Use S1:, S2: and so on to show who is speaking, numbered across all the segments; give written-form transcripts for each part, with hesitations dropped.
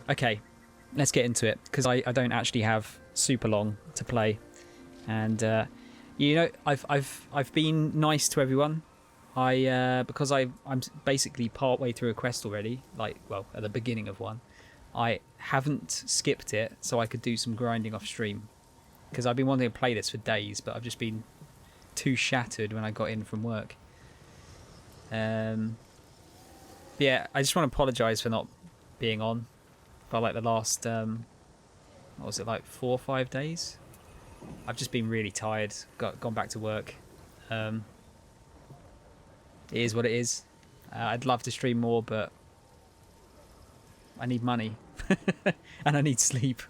S1: Okay, let's get into it because I don't actually have super long to play, and you know I've been nice to everyone. Because I'm basically part way through a quest already, like, well, at the beginning of one. I haven't skipped it so I could do some grinding off stream because I've been wanting to play this for days, but I've just been too shattered when I got in from work. Yeah, I just want to apologise for not being on for like the last what was it, like 4 or 5 days. I've just been really tired, gone back to work. It is what it is. I'd love to stream more, but I need money and I need sleep.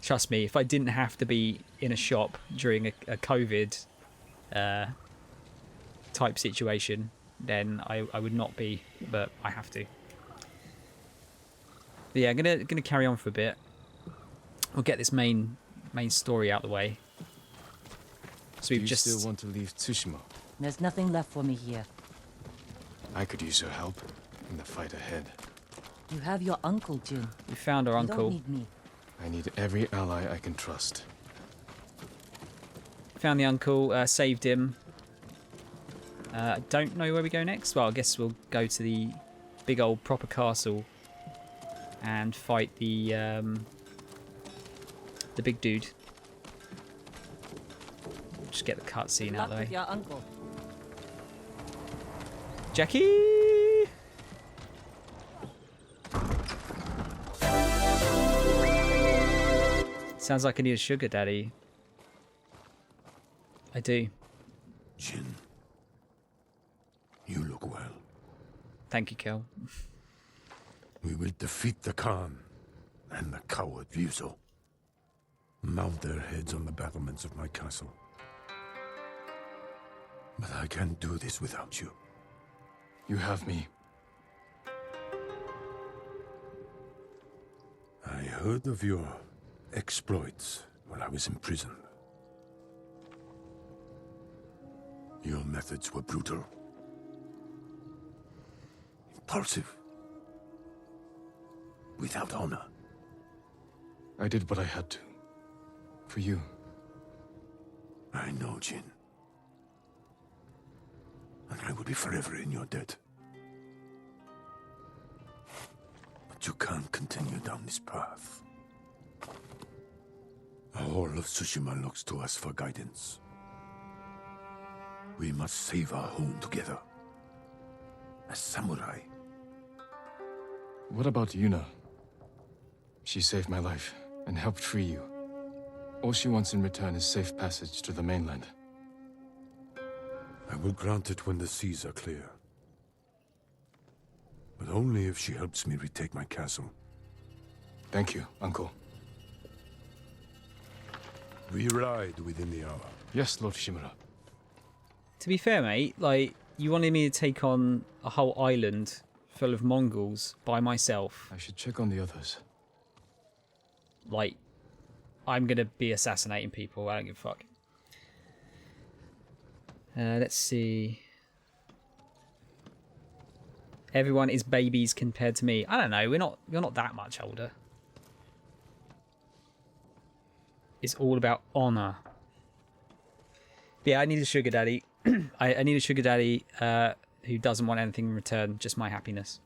S1: Trust me, if I didn't have to be in a shop during a COVID type situation, then I would not be, but I have to. But yeah, I'm gonna carry on for a bit. We'll get this main story out the way. So we've just...
S2: Do you still want to leave Tsushima?
S3: There's nothing left for me here.
S2: I could use your help in the fight ahead.
S3: You have your uncle, Jin.
S1: We found our
S3: You
S1: uncle.
S3: don't need me.
S2: I need every ally I can trust.
S1: Found the uncle, saved him. I don't know where we go next. Well, I guess we'll go to the big old proper castle and fight the big dude. Just get the cutscene out of the way.
S3: Your uncle.
S1: Jackie! Sounds like I need a sugar daddy. I do.
S4: Jin, you look well.
S1: Thank you, Kel.
S4: We will defeat the Khan and the coward Ryuzo. Mount their heads on the battlements of my castle. But I can't do this without you.
S2: You have me.
S4: I heard of your exploits while I was in prison. Your methods were brutal. Impulsive. Without honor.
S2: I did what I had to. For you.
S4: I know, Jin. And I will be forever in your debt. But you can't continue down this path. All of Tsushima looks to us for guidance. We must save our home together. As samurai.
S2: What about Yuna? She saved my life and helped free you. All she wants in return is safe passage to the mainland.
S4: I will grant it when the seas are clear. But only if she helps me retake my castle.
S2: Thank you, Uncle.
S4: We ride within the hour.
S2: Yes, Lord Shimura.
S1: To be fair, mate, like, you wanted me to take on a whole island full of Mongols by myself.
S2: I should check on the others.
S1: Like, I'm gonna be assassinating people. I don't give a fuck. Let's see. Everyone is babies compared to me. I don't know. We're not that much older. It's all about honor. But yeah, I need a sugar daddy. I need a sugar daddy who doesn't want anything in return, just my happiness.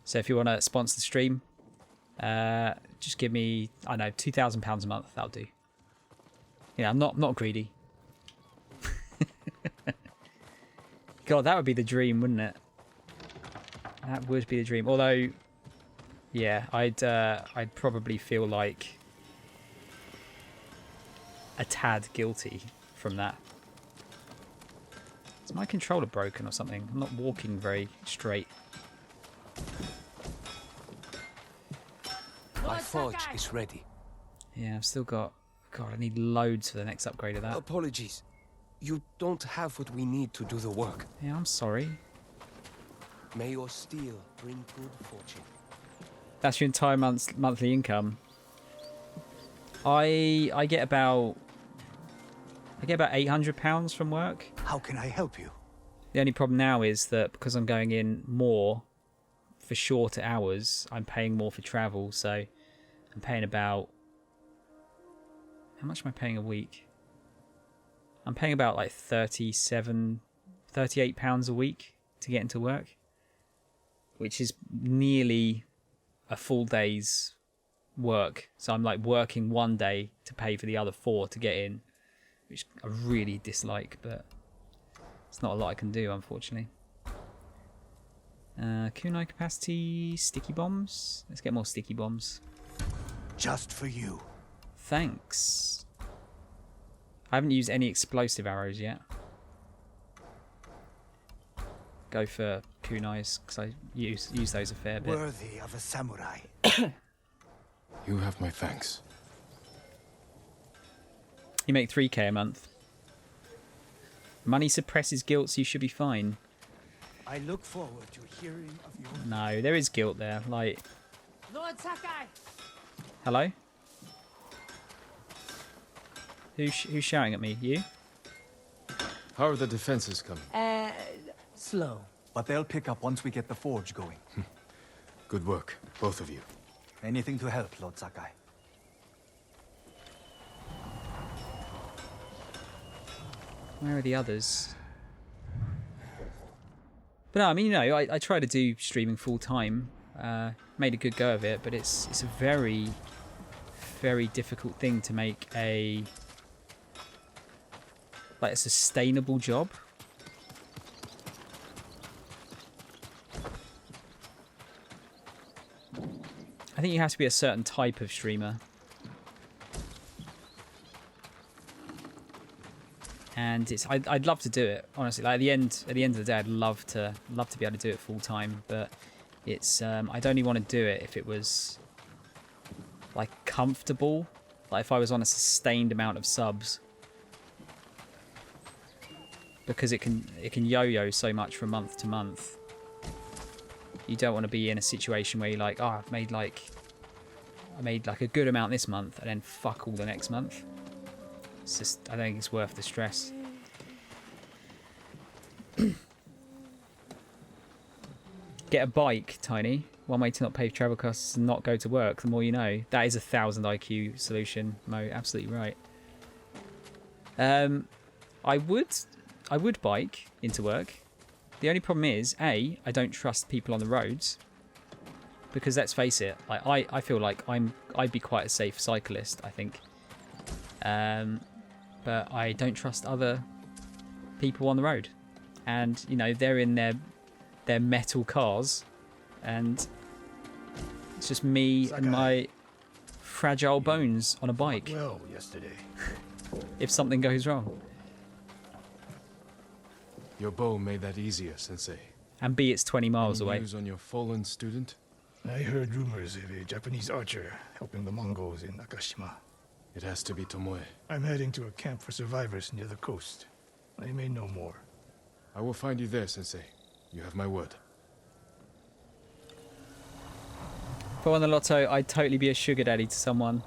S1: So if you want to sponsor the stream, just give me, I don't know, £2,000 a month. That'll do. Yeah, I'm not greedy. God, that would be the dream, wouldn't it? That would be the dream. Although, yeah, I'd probably feel like a tad guilty from that. Is my controller broken or something? I'm not walking very straight.
S5: My forge is ready.
S1: Yeah, I've still got... God, I need loads for the next upgrade of that.
S5: Apologies. You don't have what we need to do the work.
S1: Yeah, I'm sorry.
S5: May your steel bring good fortune.
S1: That's your entire monthly income. I get about £800 from work.
S6: How can I help you?
S1: The only problem now is that because I'm going in more for shorter hours, I'm paying more for travel. So I'm paying about... How much am I paying a week? I'm paying about like £38 a week to get into work, which is nearly a full day's work. So I'm like working one day to pay for the other 4 to get in, which I really dislike, but it's not a lot I can do, unfortunately. Kunai capacity, sticky bombs. Let's get more sticky bombs.
S6: Just for you.
S1: Thanks. I haven't used any explosive arrows yet. Go for kunais because I use those a fair bit.
S6: Worthy of a samurai.
S2: You have my thanks.
S1: You make 3k a month. Money suppresses guilt, so you should be fine.
S6: I look forward to hearing of your...
S1: No, there is guilt there. Like,
S3: Lord Sakai!
S1: hello? Who's shouting at me? You?
S2: How are the defenses coming?
S3: Slow.
S6: But they'll pick up once we get the forge going.
S2: Good work, both of you.
S6: Anything to help, Lord Sakai.
S1: Where are the others? But no, I mean, you know, I try to do streaming full time. Made a good go of it, but it's a very, very difficult thing to make a sustainable job. I think you have to be a certain type of streamer. And I'd love to do it, honestly. Like at the end of the day, I'd love to be able to do it full time, but it's I'd only want to do it if it was like comfortable, like if I was on a sustained amount of subs, because it can yo-yo so much from month to month. You don't want to be in a situation where you're like, oh, I made like a good amount this month and then fuck all the next month. It's just, I don't think it's worth the stress. Get a bike, Tiny. One way to not pay for travel costs is not go to work. The more you know. That is a 1000 IQ solution, Mo. Absolutely right. I would bike into work. The only problem is, I don't trust people on the roads. Because let's face it, like I feel like I'd be quite a safe cyclist, I think. But I don't trust other people on the road. And, you know, they're in their metal cars. And it's just me and my fragile bones on a bike.
S4: Well, yesterday.
S1: If something goes wrong.
S2: Your bow made that easier, Sensei.
S1: And B, it's 20 miles
S2: Any
S1: away.
S2: news on your fallen student?
S7: I heard rumors of a Japanese archer helping the Mongols in Nakashima.
S2: It has to be Tomoe.
S7: I'm heading to a camp for survivors near the coast. I may know more.
S2: I will find you there, Sensei. You have my word.
S1: If I won the lotto, I'd totally be a sugar daddy to someone.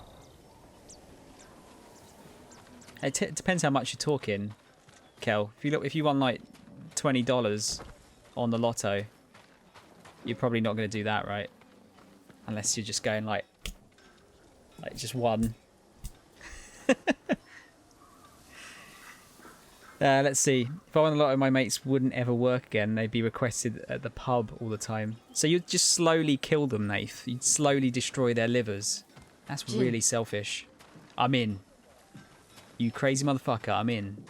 S1: It depends how much you're talking, Kel. If you won like $20 on the lotto, you're probably not going to do that, right? Unless you're just going like just one. Let's see. If I won the lotto, my mates wouldn't ever work again. They'd be requested at the pub all the time. So you'd just slowly kill them, Nath. You'd slowly destroy their livers. That's really selfish. I'm in. You crazy motherfucker, I'm in.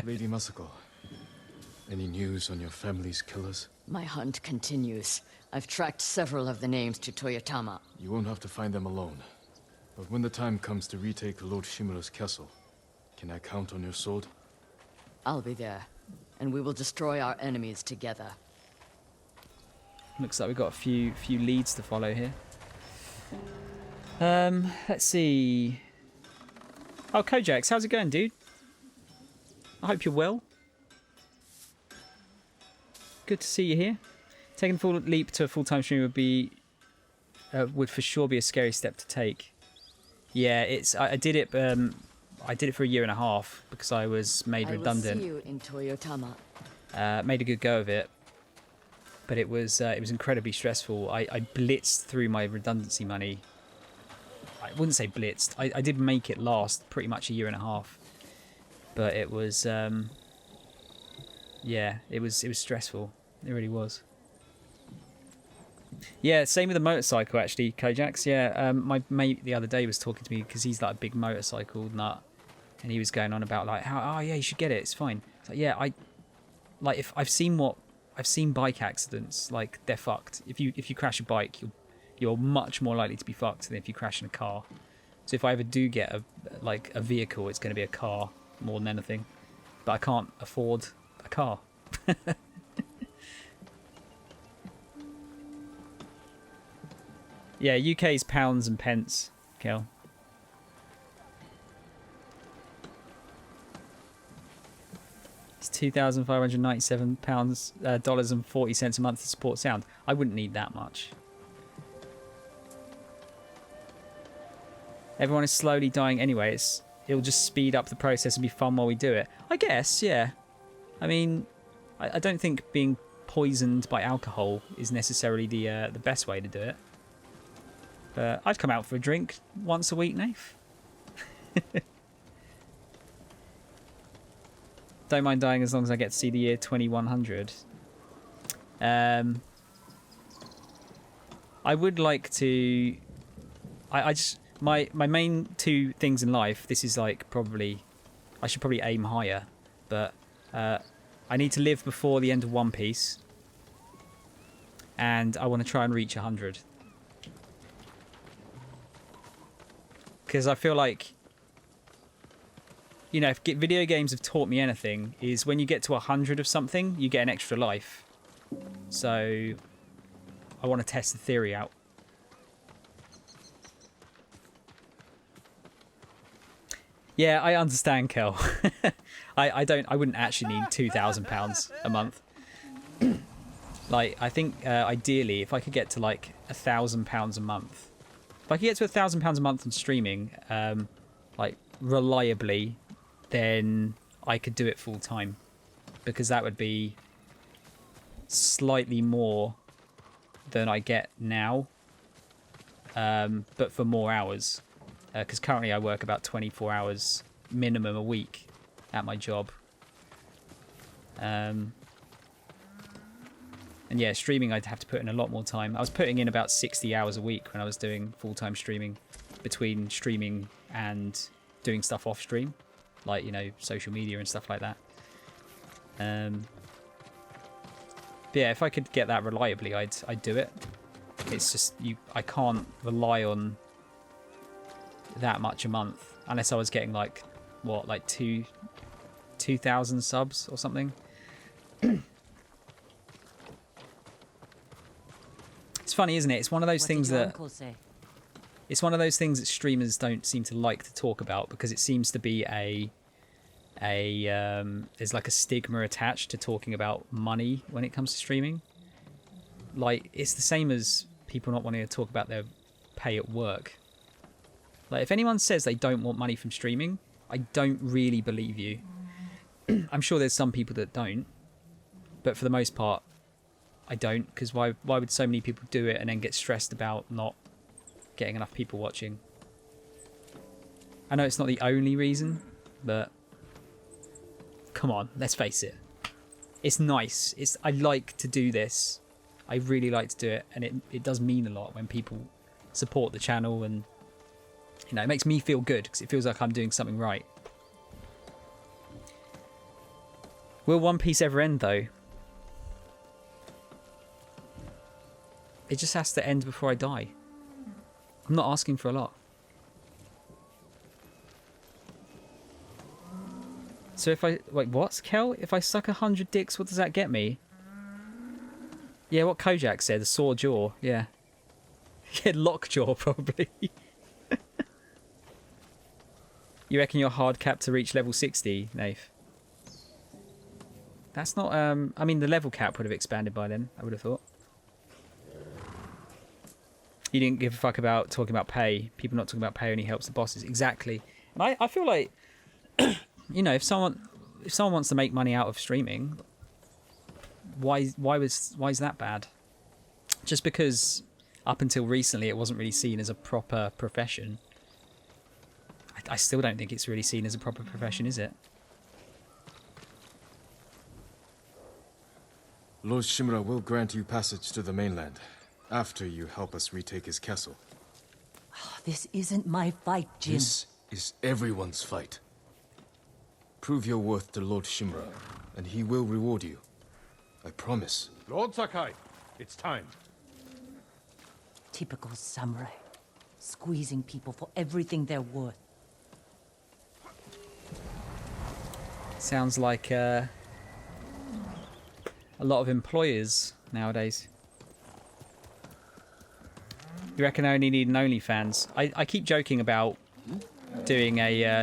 S2: Lady Masako, any news on your family's killers?
S8: My hunt continues. I've tracked several of the names to Toyotama.
S2: You won't have to find them alone. But when the time comes to retake Lord Shimura's castle, can I count on your sword?
S8: I'll be there, and we will destroy our enemies together.
S1: Looks like we've got a few leads to follow here. Let's see. Oh, Kojax, how's it going, dude? I hope you're well. Good to see you here. Taking a full leap to a full-time stream would for sure be a scary step to take. Yeah, I did it. I did it for a year and a half because I was made redundant.
S8: I will see you in Toyotama.
S1: Made a good go of it, but it was incredibly stressful. I blitzed through my redundancy money. I wouldn't say blitzed. I did make it last pretty much a year and a half, but it was yeah, it was stressful. It really was. Yeah, same with the motorcycle actually, Kojax. Yeah, my mate the other day was talking to me because he's like a big motorcycle nut, and he was going on about like how, oh yeah, you should get it. It's fine. It's like, yeah, if I've seen bike accidents, like they're fucked. If you crash a bike, you're much more likely to be fucked than if you crash in a car. So if I ever do get a vehicle, it's going to be a car more than anything. But I can't afford a car. Yeah, UK's pounds and pence, Kel. It's £2,597 dollars and 40 cents a month to support sound. I wouldn't need that much. Everyone is slowly dying anyway. It'll just speed up the process and be fun while we do it. I guess, yeah. I mean, I don't think being poisoned by alcohol is necessarily the best way to do it. But I'd come out for a drink once a week, Nath. Don't mind dying as long as I get to see the year 2100. I would like to... I just... My main two things in life, this is like probably... I should probably aim higher. But I need to live before the end of One Piece. And I want to try and reach 100. Because I feel like, you know, if video games have taught me anything, is when you get to 100 of something, you get an extra life. So I want to test the theory out. Yeah, I understand, Kel. I wouldn't actually need £2,000 a month. Like, I think ideally, if I could get to like £1,000 a month, if I could get to £1,000 a month on streaming, like reliably, then I could do it full time, because that would be slightly more than I get now, but for more hours, because currently I work about 24 hours minimum a week at my job. And yeah, streaming I'd have to put in a lot more time. I was putting in about 60 hours a week when I was doing full-time streaming, between streaming and doing stuff off stream, like, you know, social media and stuff like that. But yeah, if I could get that reliably, I'd do it. It's just I can't rely on that much a month unless I was getting like what, like 2,000 subs or something. It's funny, isn't it? It's one of those things that... It's one of those things that streamers don't seem to like to talk about, because it seems to be there's like a stigma attached to talking about money when it comes to streaming. Like, it's the same as people not wanting to talk about their pay at work. Like, if anyone says they don't want money from streaming, I don't really believe you. I'm sure there's some people that don't, but for the most part, I don't, because why would so many people do it and then get stressed about not getting enough people watching? I know it's not the only reason, but come on, let's face it. It's nice. I like to do this. I really like to do it, and it does mean a lot when people support the channel, and you know, it makes me feel good because it feels like I'm doing something right. Will One Piece ever end though? It just has to end before I die. I'm not asking for a lot. So if I... Wait, what, Kel? If I suck 100 dicks, what does that get me? Yeah, what Kojak said, a sore jaw. Yeah. Yeah, lockjaw, probably. You reckon you're hard capped to reach level 60, Nath? That's not... I mean, the level cap would have expanded by then, I would have thought. You didn't give a fuck about talking about pay. People not talking about pay only helps the bosses. Exactly. And I feel like, you know, if someone wants to make money out of streaming, why is that bad? Just because up until recently it wasn't really seen as a proper profession. I still don't think it's really seen as a proper profession, is it?
S2: Lord Shimura will grant you passage to the mainland, after you help us retake his castle.
S3: This isn't my fight, Jin.
S2: This is everyone's fight. Prove your worth to Lord Shimura, and he will reward you. I promise.
S4: Lord Sakai, it's time.
S3: Typical samurai. Squeezing people for everything they're worth.
S1: Sounds like a lot of employers nowadays. You reckon I only need an OnlyFans? I keep joking about doing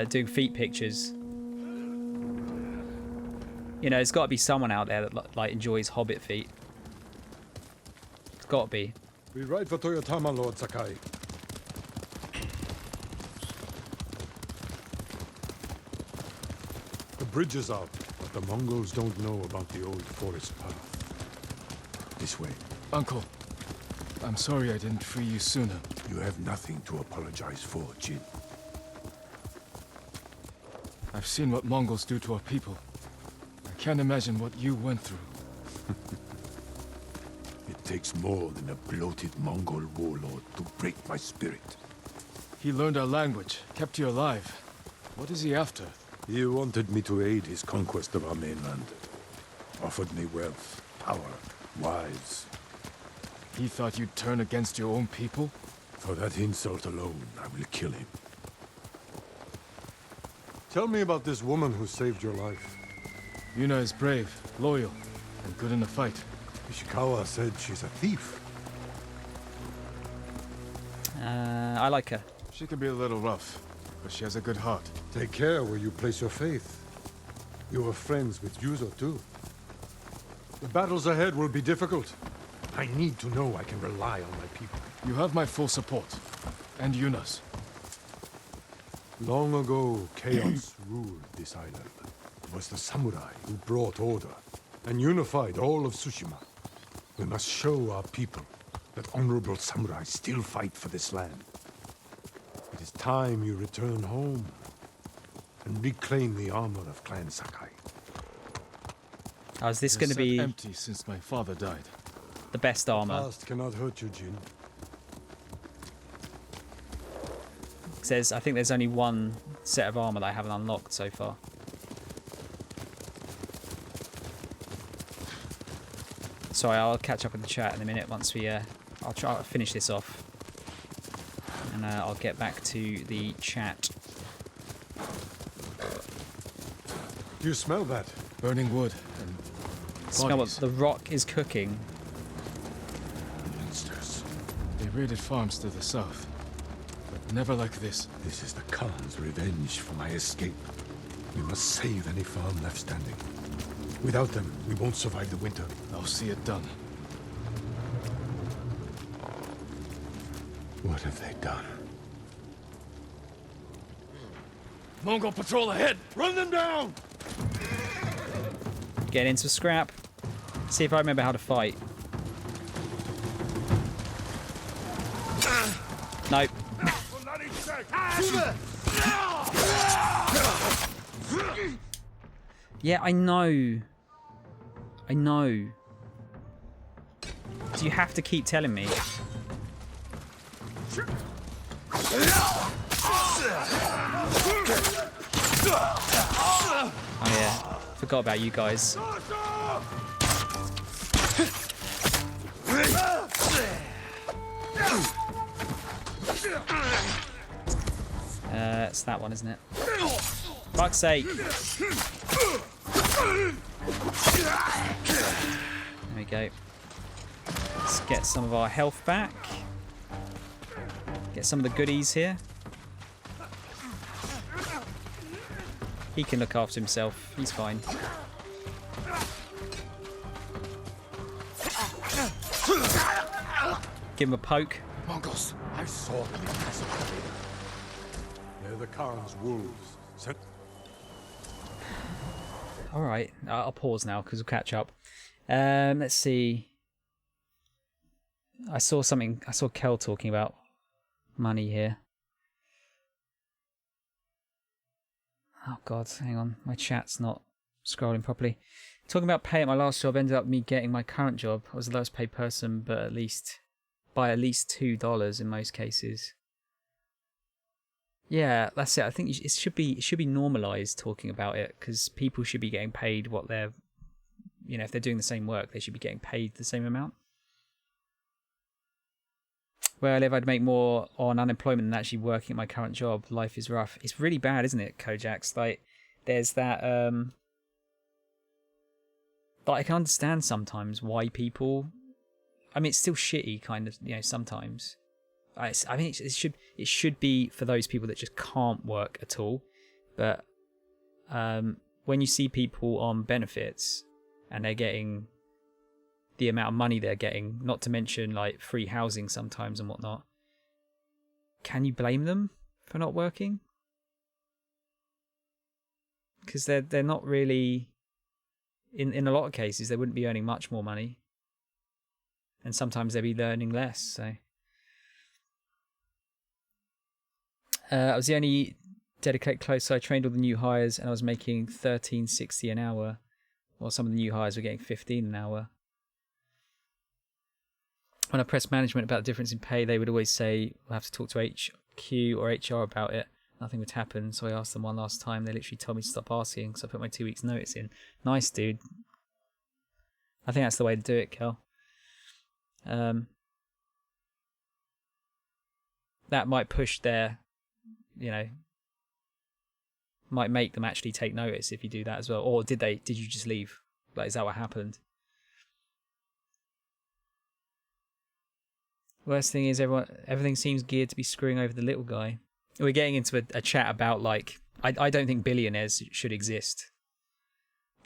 S1: doing feet pictures. You know, there's got to be someone out there that like enjoys hobbit feet. It's got to be.
S4: We ride for Toyotama, Lord Sakai. The bridge is out, but the Mongols don't know about the old forest path. This way.
S2: Uncle, I'm sorry I didn't free you sooner.
S4: You have nothing to apologize for, Jin.
S2: I've seen what Mongols do to our people. I can't imagine what you went through.
S4: It takes more than a bloated Mongol warlord to break my spirit.
S2: He learned our language, kept you alive. What is he after?
S4: He wanted me to aid his conquest of our mainland. Offered me wealth, power, wives.
S2: He thought you'd turn against your own people?
S4: For that insult alone, I will kill him. Tell me about this woman who saved your life.
S2: Yuna is brave, loyal, and good in a fight.
S4: Ishikawa said she's a thief.
S1: I like her.
S2: She can be a little rough, but she has a good heart.
S4: Take care where you place your faith. You were friends with Yuzo too. The battles ahead will be difficult. I need to know I can rely on my people.
S2: You have my full support, and Yuna's.
S4: Long ago, chaos ruled this island. It was the samurai who brought order and unified all of Tsushima. We must show our people that honorable samurai still fight for this land. It is time you return home and reclaim the armor of Clan Sakai.
S1: Oh, is this
S2: It
S1: going to
S2: sat
S1: be
S2: empty since my father died.
S1: the best armor?
S4: Past cannot hurt you, Jin.
S1: I think there's only one set of armor that I haven't unlocked so far. Sorry, I'll catch up with the chat in a minute once we. I'll try to finish this off, and I'll get back to the chat.
S4: Do you smell that?
S2: Burning wood and
S1: Smell what
S2: bodies.
S1: the rock is cooking.
S4: Monsters.
S2: They raided farms to the south, but never like this.
S4: This is the Khan's revenge for my escape. We must save any farm left standing. Without them, we won't survive the winter.
S2: I'll see it done.
S4: What have they done?
S2: Mongol patrol ahead!
S4: Run them down!
S1: Get into scrap. See if I remember how to fight. Nope. Yeah, I know. I know. Do you have to keep telling me? Oh yeah, forgot about you guys. It's that one, isn't it? Fuck's sake. There we go. Let's get some of our health back. Get some of the goodies here. He can look after himself. He's fine. Give him a poke.
S2: Mongols!
S4: I saw them in Castle. They're the Khan's wolves.
S1: Alright, I'll pause now because we'll catch up. Let's see. I saw Kel talking about money here. Oh god, hang on. My chat's not scrolling properly. Talking about pay at my last job ended up me getting my current job. I was the lowest paid person, but at least $2 in most cases. Yeah, that's it. I think it should be normalized talking about it, because people should be getting paid what they're, if they're doing the same work, they should be getting paid the same amount. Where I live, I'd make more on unemployment than actually working at my current job. Life is rough. It's really bad, isn't it, Kojax? Like, there's that. But I can understand sometimes why people. I mean, it's still shitty, kind of. Sometimes. I mean, it should be for those people that just can't work at all. But when you see people on benefits and they're getting the amount of money they're getting, not to mention like free housing sometimes and whatnot, can you blame them for not working? Because they're not really, in a lot of cases, they wouldn't be earning much more money, and sometimes they'd be earning less. So I was the only dedicated close, so I trained all the new hires, and I was making $13.60 an hour, while some of the new hires were getting $15 an hour. When I pressed management about the difference in pay, they would always say, we'll have to talk to HQ or HR about it. Nothing would happen, so I asked them one last time. They literally told me to stop asking, so I put my 2 weeks notice in. Nice, dude. I think that's the way to do it, Kel. That might push their, might make them actually take notice if you do that as well. Or did you just leave? Like, is that what happened? Worst thing is everything seems geared to be screwing over the little guy. We're getting into a chat about, like, I don't think billionaires should exist.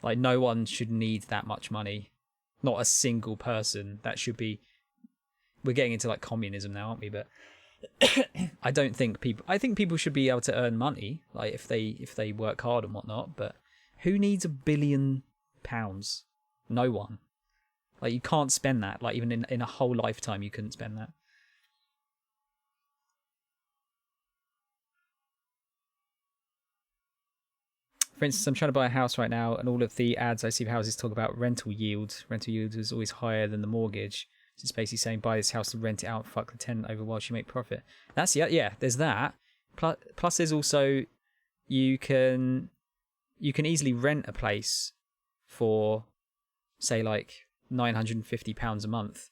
S1: Like, no one should need that much money. Not a single person. That should be... We're getting into, like, communism now, aren't we? But I think people should be able to earn money, like, if they work hard and whatnot. But who needs £1 billion? No one. Like, you can't spend that. Like, even in a whole lifetime, you couldn't spend that. For instance, I'm trying to buy a house right now, and all of the ads I see for houses talk about rental yield. Rental yield is always higher than the mortgage. So it's basically saying, buy this house and rent it out, fuck the tenant over while you make profit. That's, yeah, there's that. Plus there's also, you can easily rent a place for, say, like, £950 a month,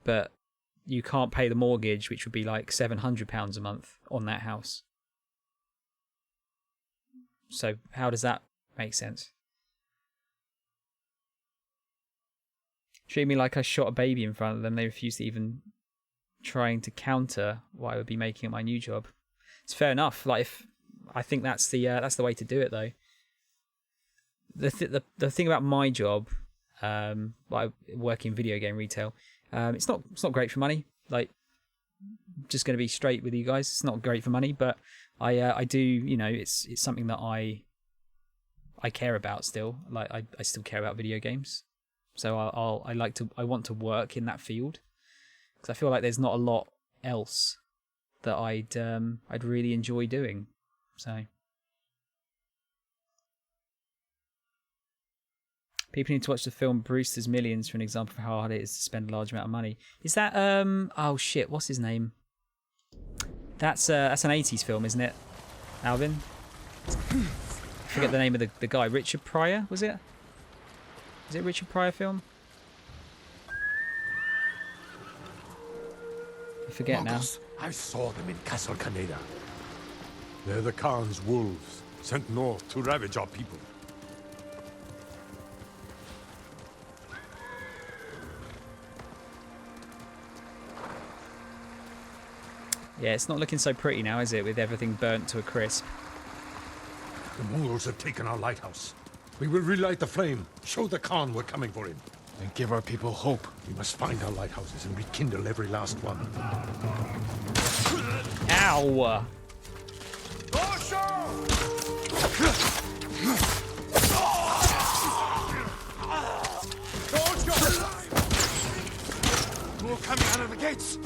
S1: but you can't pay the mortgage, which would be like £700 a month on that house. So how does that make sense? Treat me like I shot a baby in front of them. They refuse to even trying to counter what I would be making at my new job. It's fair enough. Like, I think that's the way to do it, though. The thing about my job. I work in video game retail. It's not great for money. Like, just going to be straight with you guys. It's not great for money, but I do. It's something that I care about still. Like, I still care about video games. So I want to work in that field, because I feel like there's not a lot else that I'd really enjoy doing. So. People need to watch the film Brewster's Millions for an example of how hard it is to spend a large amount of money. Is that oh shit, what's his name? That's an 80s film, isn't it, Alvin? I forget the name of the guy. Richard Pryor, was it? Is it a Richard Pryor film? I forget
S4: Mongols. Now. I saw them in Castle Kaneda. They're the Khan's wolves, sent north to ravage our people.
S1: Yeah, it's not looking so pretty now, is it, with everything burnt to a crisp?
S4: The Mongols have taken our lighthouse. We will relight the flame, show the Khan we're coming for him.
S2: And give our people hope.
S4: We must find our lighthouses and rekindle every last one.
S1: Ow!
S4: Mongol coming out of the gates!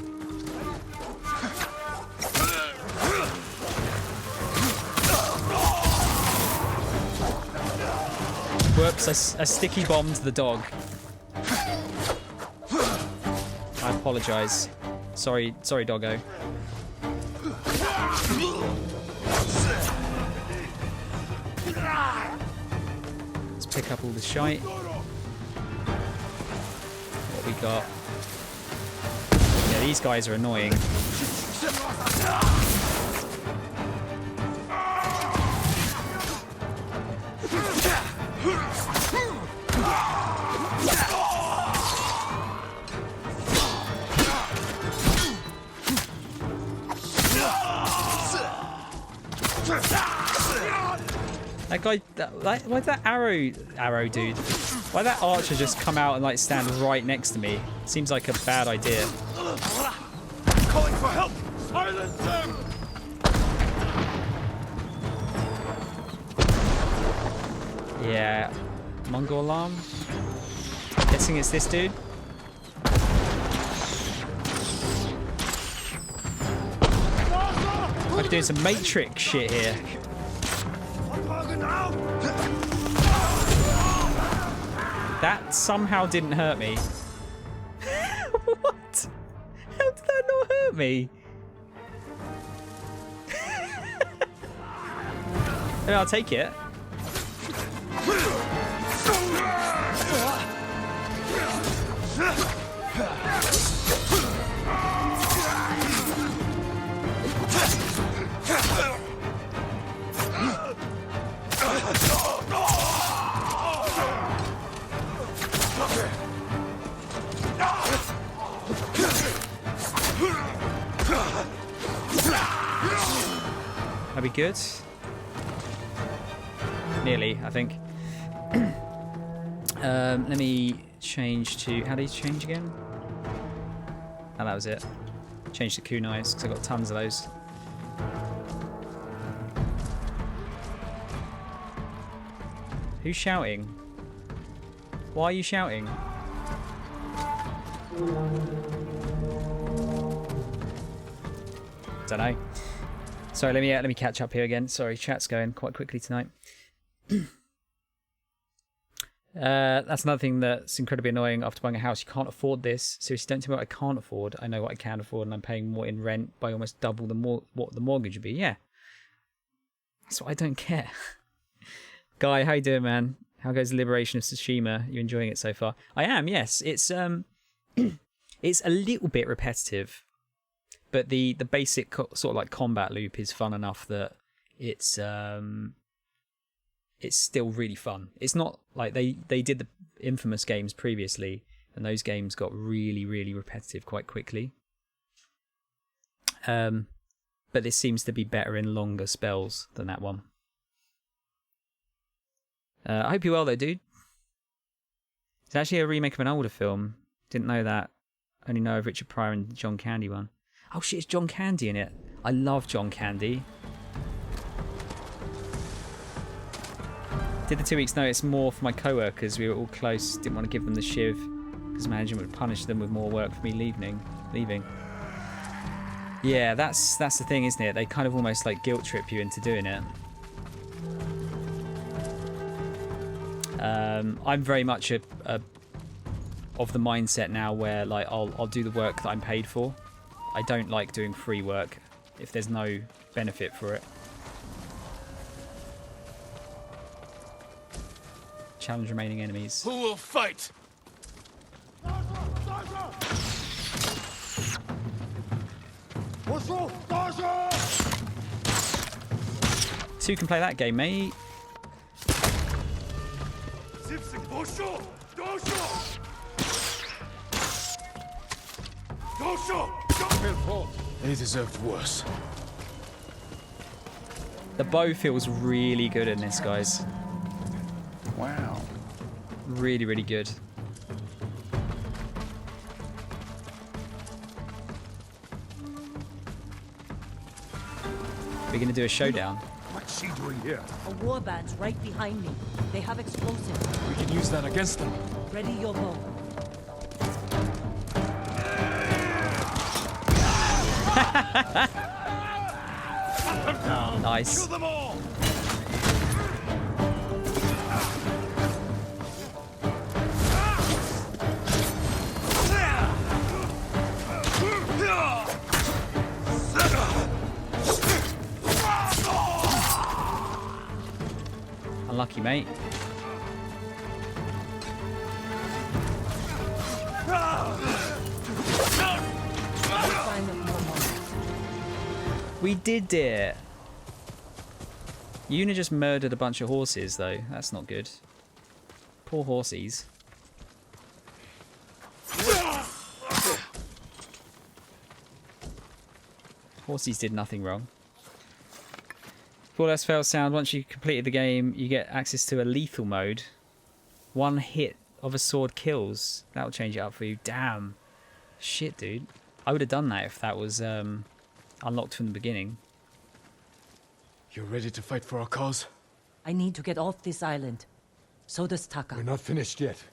S1: Whoops, I sticky bombed the dog. I apologise. Sorry, doggo. Let's pick up all the shite. What we got? Yeah, these guys are annoying. That guy, why'd that arrow dude? Why'd that archer just come out and like stand right next to me? Seems like a bad idea.
S4: Calling for help! Silence them!
S1: Yeah, Mongol alarm. Guessing it's this dude. I'm doing some Matrix shit here. That somehow didn't hurt me. What? How did that not hurt me? Yeah, I'll take it. That'll be good. Nearly, I think. Let me change to... How do you change again? Oh, that was it. Change to kunais, because I've got tons of those. Who's shouting? Why are you shouting? Don't know. Sorry, let me catch up here again. Sorry, chat's going quite quickly tonight. That's another thing that's incredibly annoying after buying a house. You can't afford this. Seriously, don't tell me what I can't afford. I know what I can afford, and I'm paying more in rent by almost double what the mortgage would be. Yeah, that's what I don't care. Guy, how you doing, man? How goes the liberation of Tsushima? You enjoying it so far? I am. Yes, it's it's a little bit repetitive, but the basic sort of like combat loop is fun enough that it's still really fun. It's not like they did the Infamous games previously, and those games got really, really repetitive quite quickly. But this seems to be better in longer spells than that one. I hope you're well though, dude. It's actually a remake of an older film. Didn't know that. Only know of Richard Pryor and John Candy one. Oh shit, it's John Candy in it. I love John Candy. Did the 2 weeks notice more for my co-workers. We were all close. Didn't want to give them the shiv because management would punish them with more work for me leaving. Yeah, that's the thing, isn't it? They kind of almost like guilt trip you into doing it. I'm very much of the mindset now where like I'll do the work that I'm paid for. I don't like doing free work if there's no benefit for it. Challenge remaining enemies.
S2: Who will fight?
S1: Two can play that game, mate.
S2: They deserved worse.
S1: The bow feels really good in this, guys.
S2: Wow.
S1: Really, really good. We're going to do a showdown.
S4: What's she doing here?
S3: A warband's right behind me. They have explosives.
S2: We can use that against them.
S3: Ready your bow.
S1: Nice. Unlucky, mate. We did it! Yuna just murdered a bunch of horses, though. That's not good. Poor horsies. Horsies did nothing wrong. All else fails sound. Once you completed the game, you get access to a lethal mode. One hit of a sword kills. That'll change it up for you. Damn. Shit, dude. I would have done that if that was unlocked from the beginning.
S2: You're ready to fight for our cause?
S3: I need to get off this island. So does Taka.
S4: We're not finished yet.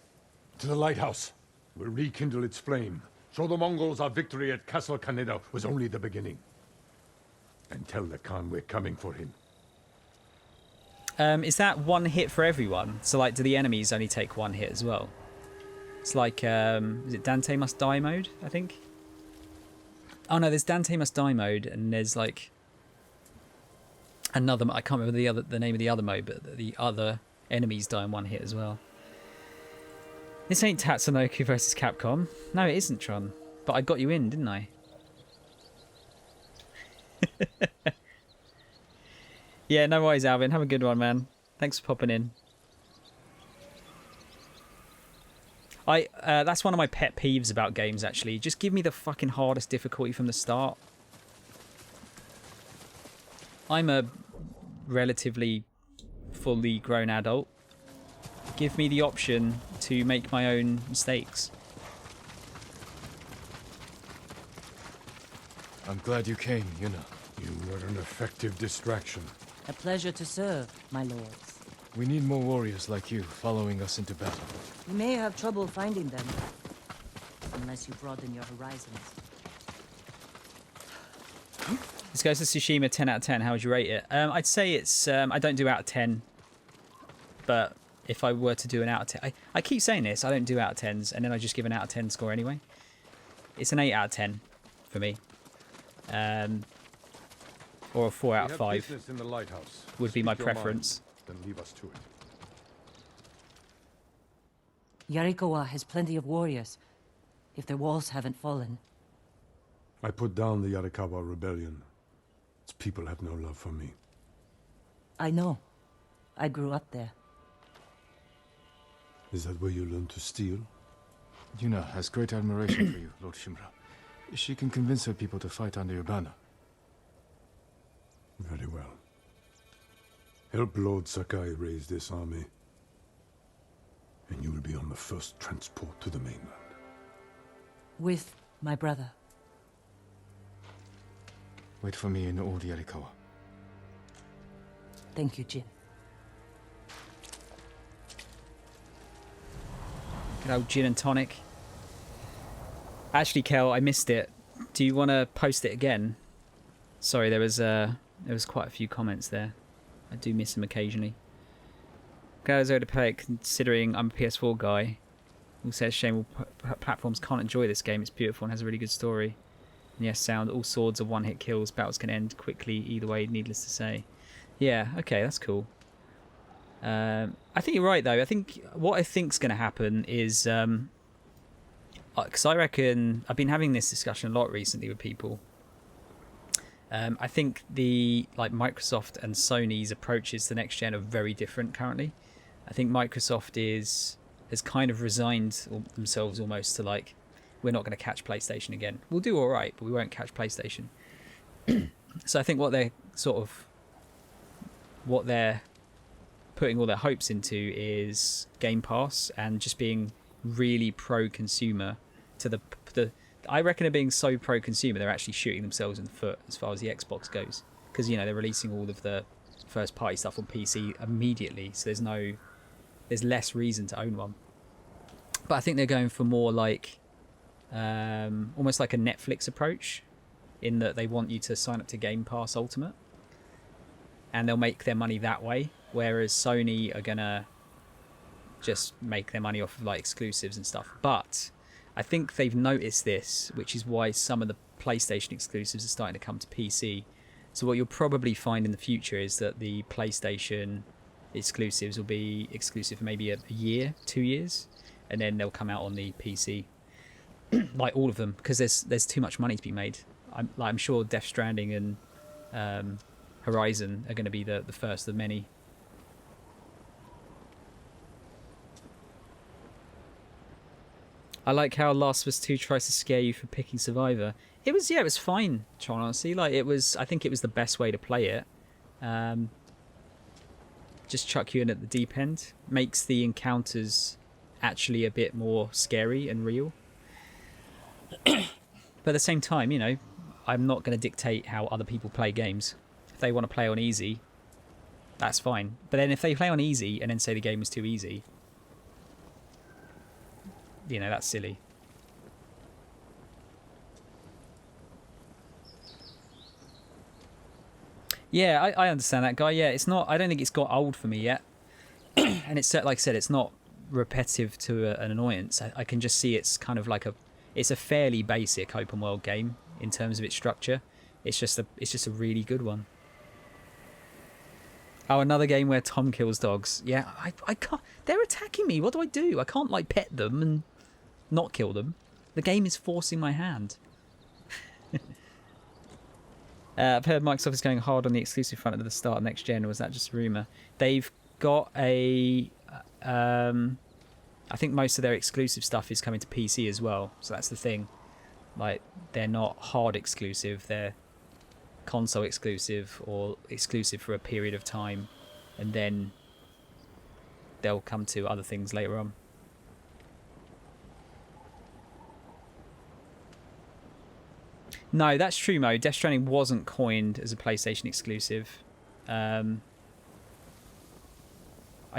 S4: To the lighthouse. We'll rekindle its flame. Show the Mongols our victory at Castle Kaneda was only the beginning. And tell the Khan we're coming for him.
S1: Is that one hit for everyone? So, like, do the enemies only take one hit as well? It's like, is it Dante Must Die mode, I think? Oh, no, there's Dante Must Die mode, and there's, like, another... I can't remember the name of the other mode, but the other enemies die in one hit as well. This ain't Tatsunoko versus Capcom. No, it isn't, Tron. But I got you in, didn't I? Yeah, no worries, Alvin. Have a good one, man. Thanks for popping in. That's one of my pet peeves about games, actually. Just give me the fucking hardest difficulty from the start. I'm a relatively fully grown adult. Give me the option to make my own mistakes.
S2: I'm glad you came, Yuna.
S4: You were an effective distraction.
S3: A pleasure to serve, my lords.
S2: We need more warriors like you following us into battle.
S3: You may have trouble finding them. Unless you broaden your horizons.
S1: This goes to Tsushima 10 out of 10. How would you rate it? I'd say it's... I don't do out of 10. But if I were to do an out of 10... I keep saying this. I don't do out of 10s. And then I just give an out of 10 score anyway. It's an 8 out of 10 for me. Or a 4 out of 5
S4: in the lighthouse.
S1: would be my
S4: Speak your
S1: preference.
S4: mind, then leave us to it.
S3: Yarikawa has plenty of warriors, if their walls haven't fallen.
S4: I put down the Yarikawa rebellion. Its people have no love for me.
S3: I know. I grew up there.
S4: Is that where you learned to steal?
S2: Yuna has great admiration for you, Lord Shimura. She can convince her people to fight under your banner.
S4: Very well. Help Lord Sakai raise this army, and you will be on the first transport to the mainland.
S3: With my brother.
S2: Wait for me in Old Yarikawa.
S3: Thank you, Jin.
S1: Good old gin and tonic. Actually, Kel, I missed it. Do you want to post it again? Sorry, there was quite a few comments there. I do miss them occasionally. Glad I was able to play it considering I'm a PS4 guy. Who says shame all platforms can't enjoy this game. It's beautiful and has a really good story. And yes, sound, all swords are one-hit kills. Battles can end quickly either way, needless to say. Yeah, okay, that's cool. I think you're right, though. I think what I think's going to happen is... because I reckon... I've been having this discussion a lot recently with people. I think Microsoft and Sony's approaches to the next gen are very different currently. I think Microsoft has kind of resigned themselves almost to like, we're not going to catch PlayStation again. We'll do all right, but we won't catch PlayStation. So I think what they're putting all their hopes into is Game Pass and just being really pro-consumer to the I reckon they're being so pro-consumer they're actually shooting themselves in the foot as far as the Xbox goes, because they're releasing all of the first-party stuff on PC immediately, so there's less reason to own one. But I think they're going for more like almost like a Netflix approach, in that they want you to sign up to Game Pass Ultimate, and they'll make their money that way, whereas Sony are gonna just make their money off of like exclusives and stuff. But I think they've noticed this, which is why some of the PlayStation exclusives are starting to come to PC. So what you'll probably find in the future is that the PlayStation exclusives will be exclusive for maybe a year, 2 years, and then they'll come out on the PC, like all of them, because there's too much money to be made. I'm sure Death Stranding and Horizon are going to be the first of many. I like how Last of Us 2 tries to scare you for picking Survivor. It was fine, Tron, honestly. Like, I think it was the best way to play it. Just chuck you in at the deep end. Makes the encounters actually a bit more scary and real. But at the same time, you know, I'm not going to dictate how other people play games. If they want to play on easy, that's fine. But then if they play on easy and then say the game was too easy, you know, that's silly. Yeah, I understand that, guy. Yeah, it's not. I don't think it's got old for me yet. And it's, like I said, it's not repetitive to an annoyance. I can just see it's kind of like it's a fairly basic open world game in terms of its structure. It's just a really good one. Oh, another game where Tom kills dogs. Yeah, I can't. They're attacking me. What do I do? I can't like pet them and not kill them. The game is forcing my hand. I've heard Microsoft is going hard on the exclusive front at the start of next gen, or was that just a rumour? They've got a... I think most of their exclusive stuff is coming to PC as well, so that's the thing. Like, they're not hard exclusive, they're console exclusive or exclusive for a period of time, and then they'll come to other things later on. No, that's true, Mo. Death Stranding wasn't coined as a PlayStation exclusive. I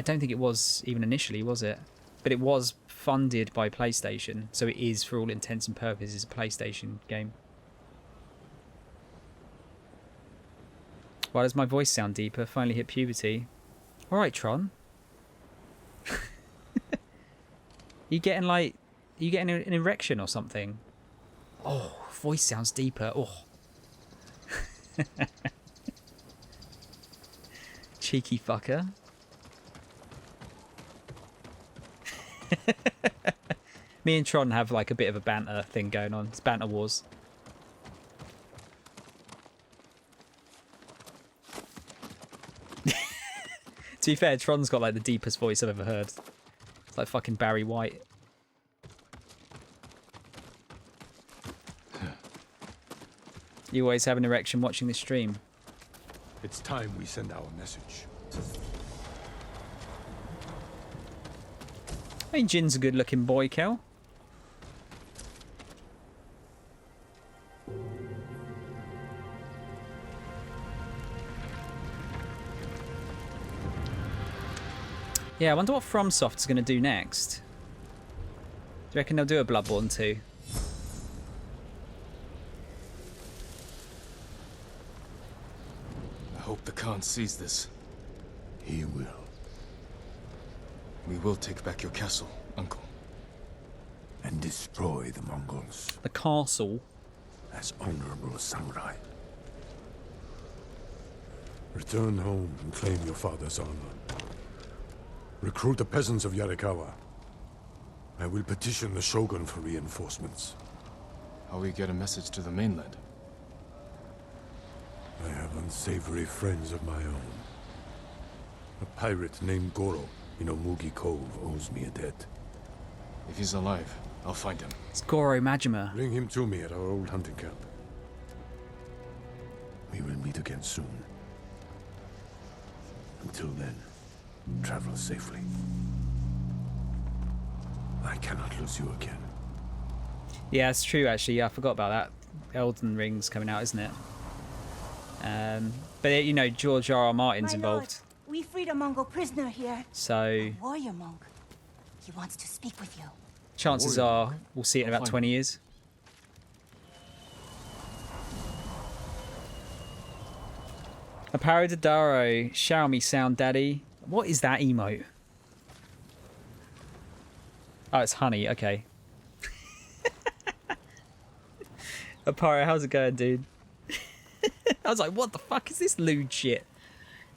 S1: don't think it was even initially, was it? But it was funded by PlayStation, so it is, for all intents and purposes, a PlayStation game. Why does my voice sound deeper? Finally hit puberty. Alright, Tron. You getting an erection or something? Oh, voice sounds deeper. Oh. Cheeky fucker. Me and Tron have like a bit of a banter thing going on. It's banter wars. To be fair, Tron's got like the deepest voice I've ever heard. It's like fucking Barry White. You always have an erection watching this stream.
S4: It's time we send our message.
S1: I mean, Jin's a good looking boy, Kel. Yeah, I wonder what FromSoft's going to do next. Do you reckon they'll do a Bloodborne 2?
S2: I hope the Khan sees this.
S4: He will.
S2: We will take back your castle, Uncle.
S4: And destroy the Mongols
S1: The castle?
S4: as honorable samurai. Return home and claim your father's honor. Recruit the peasants of Yarikawa. I will petition the Shogun for reinforcements.
S2: How we get a message to the mainland?
S4: I have unsavory friends of my own. A pirate named Goro in Omugi Cove owes me a debt.
S2: If he's alive, I'll find him.
S1: It's Goro Majima.
S4: Bring him to me at our old hunting camp. We will meet again soon. Until then, travel safely. I cannot lose you again.
S1: Yeah, it's true actually. Yeah, I forgot about that. Elden Ring's coming out, isn't it? But you know, George R.R. Martin's involved.
S9: We freed a Mongol prisoner here.
S1: So
S9: A warrior monk. He wants to speak with you.
S1: chances are we'll see it in about 20 years. Aparo Dadaro, shower me sound daddy. What is that emote? Oh, it's honey, okay. Aparo, how's it going, dude? I was like, what the fuck is this lewd shit?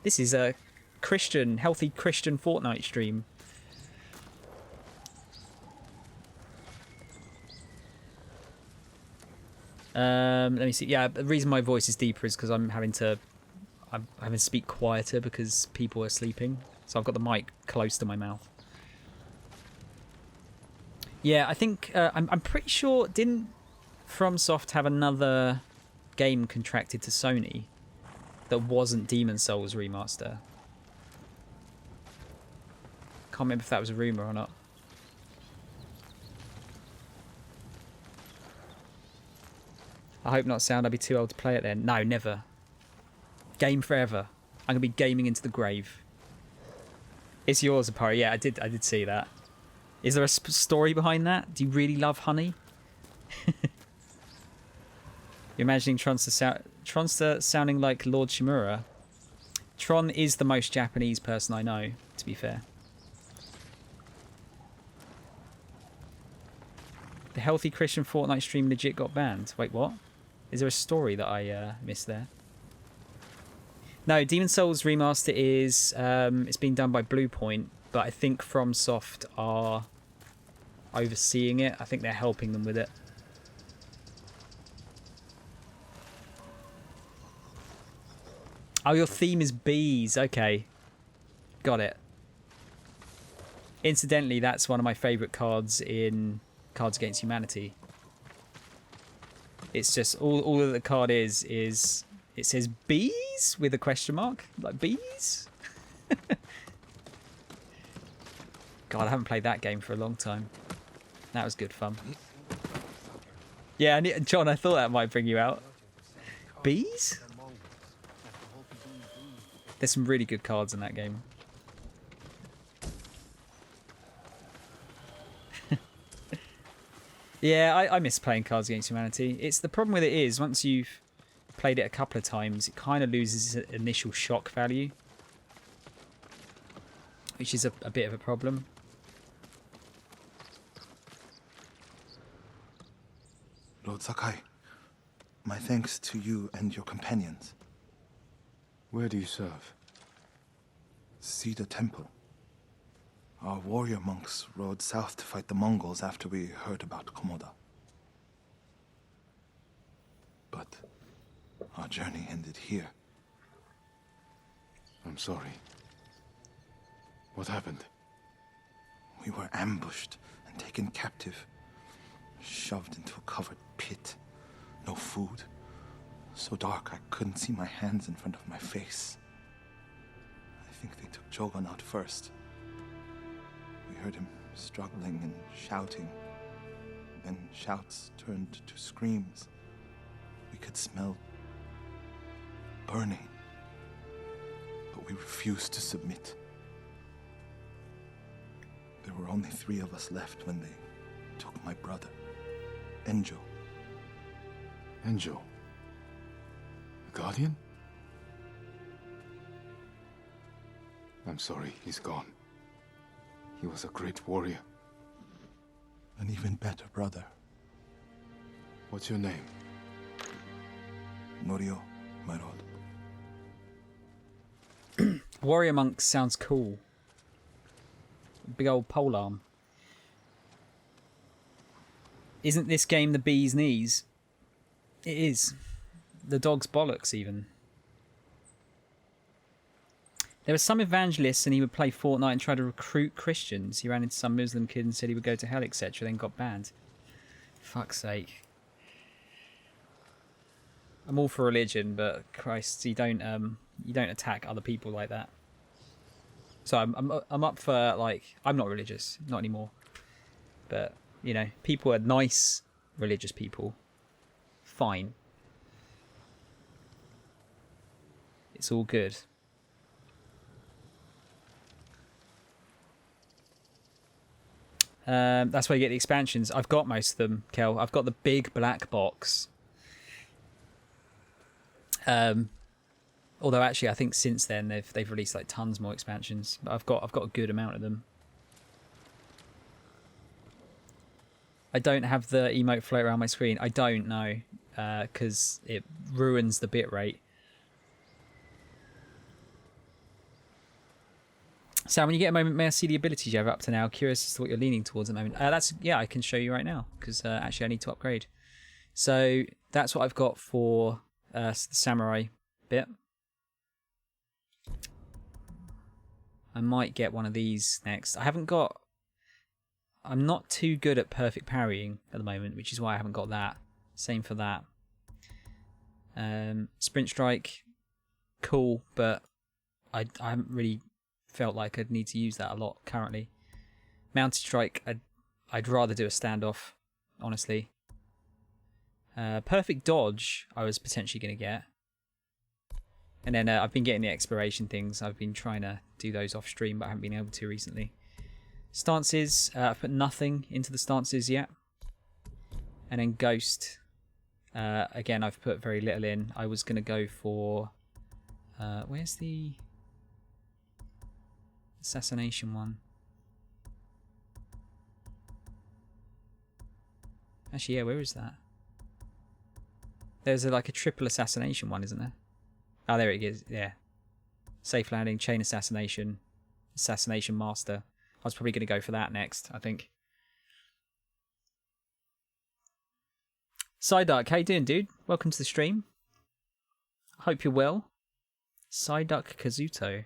S1: This is a Christian, healthy Christian Fortnite stream. Let me see. Yeah, the reason my voice is deeper is because I'm having to speak quieter because people are sleeping. So I've got the mic close to my mouth. Yeah, I think I'm pretty sure didn't FromSoft have another game contracted to Sony that wasn't Demon Souls remaster? Can't remember if that was a rumor or not. I hope not, sound. I'd be too old to play it then. No, never. Game forever. I'm gonna be gaming into the grave. It's yours, Apari. Yeah, I did see that. Is there a story behind that? Do you really love honey? You're imagining Tronster sounding like Lord Shimura. Tron is the most Japanese person I know, to be fair. The healthy Christian Fortnite stream legit got banned. Wait, what? Is there a story that I missed there? No, Demon Souls Remaster is it's being done by Bluepoint, but I think FromSoft are overseeing it. I think they're helping them with it. Oh, your theme is bees. Okay. Got it. Incidentally, that's one of my favourite cards in Cards Against Humanity. It's just all that the card is it says bees with a question mark, like bees. God, I haven't played that game for a long time. That was good fun. Yeah, John, I thought that might bring you out. Bees? There's some really good cards in that game. Yeah, I miss playing Cards Against Humanity. It's the problem with it is once you've played it a couple of times, it kind of loses its initial shock value, which is a bit of a problem.
S6: Lord Sakai, my thanks to you and your companions.
S2: Where do you serve?
S6: Cedar Temple. Our warrior monks rode south to fight the Mongols after we heard about Komoda. But our journey ended here.
S2: I'm sorry. What happened?
S6: We were ambushed and taken captive, shoved into a covered pit. No food. So dark I couldn't see my hands in front of my face. I think they took Jogan out first. We heard him struggling and shouting. Then shouts turned to screams. We could smell burning. But we refused to submit. There were only 3 of us left when they took my brother, Enjo.
S2: Enjo? The Guardian? I'm sorry, he's gone. He was a great warrior.
S6: An even better brother.
S2: What's your name?
S6: Norio, my lord.
S1: Warrior monk sounds cool. Big old polearm. Isn't this game the bee's knees? It is. The dog's bollocks, even. There were some evangelists and he would play Fortnite and try to recruit Christians. He ran into some Muslim kid and said he would go to hell, etc. Then got banned. Fuck's sake. I'm all for religion, but Christ, you don't attack other people like that. So I'm up for, like, I'm not religious, not anymore. But, you know, people are nice religious people. Fine. It's all good. That's where you get the expansions. I've got most of them, Kel. I've got the big black box. Although actually, I think since then they've released like tons more expansions. But I've got a good amount of them. I don't have the emote float around my screen. I don't know, because it ruins the bitrate. Sam, when you get a moment, may I see the abilities you have up to now? Curious as to what you're leaning towards at the moment. Yeah, I can show you right now, because actually I need to upgrade. So that's what I've got for the samurai bit. I might get one of these next. I'm not too good at perfect parrying at the moment, which is why I haven't got that. Same for that. Sprint strike, cool, but I haven't really felt like I'd need to use that a lot currently. Mounted strike, I'd rather do a standoff, honestly. Perfect dodge, I was potentially going to get. And then I've been getting the exploration things. I've been trying to do those off stream, but I haven't been able to recently. Stances, I've put nothing into the stances yet. And then Ghost, again, I've put very little in. I was going to go for... where's the assassination one? Actually, yeah, where is that? There's like a triple assassination one, isn't there? Oh, there it is, yeah. Safe landing, chain assassination, assassination master. I was probably going to go for that next, I think. Psyduck, how you doing, dude? Welcome to the stream. Hope you're well. Psyduck Kazuto.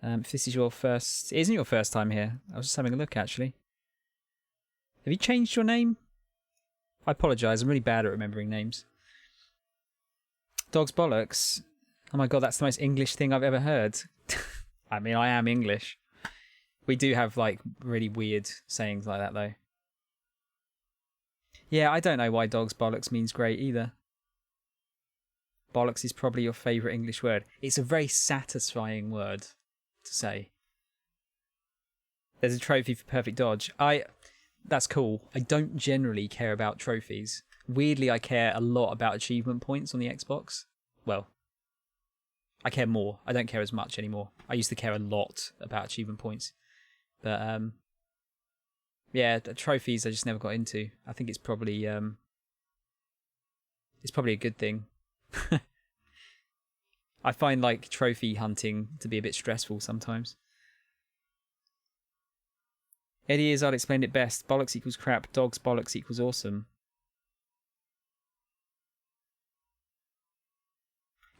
S1: If this is your first... It isn't your first time here. I was just having a look, actually. Have you changed your name? I apologise, I'm really bad at remembering names. Dog's bollocks. Oh my god, that's the most English thing I've ever heard. I mean, I am English. We do have, like, really weird sayings like that, though. Yeah, I don't know why dog's bollocks means great, either. Bollocks is probably your favourite English word. It's a very satisfying word to say. There's a trophy for perfect dodge. That's cool. I don't generally care about trophies. Weirdly, I care a lot about achievement points on the Xbox. Well, I care more. I don't care as much anymore. I used to care a lot about achievement points. But, yeah, trophies I just never got into. I think it's probably a good thing. I find, like, trophy hunting to be a bit stressful sometimes. Eddie Izzard explained it best. Bollocks equals crap. Dogs bollocks equals awesome.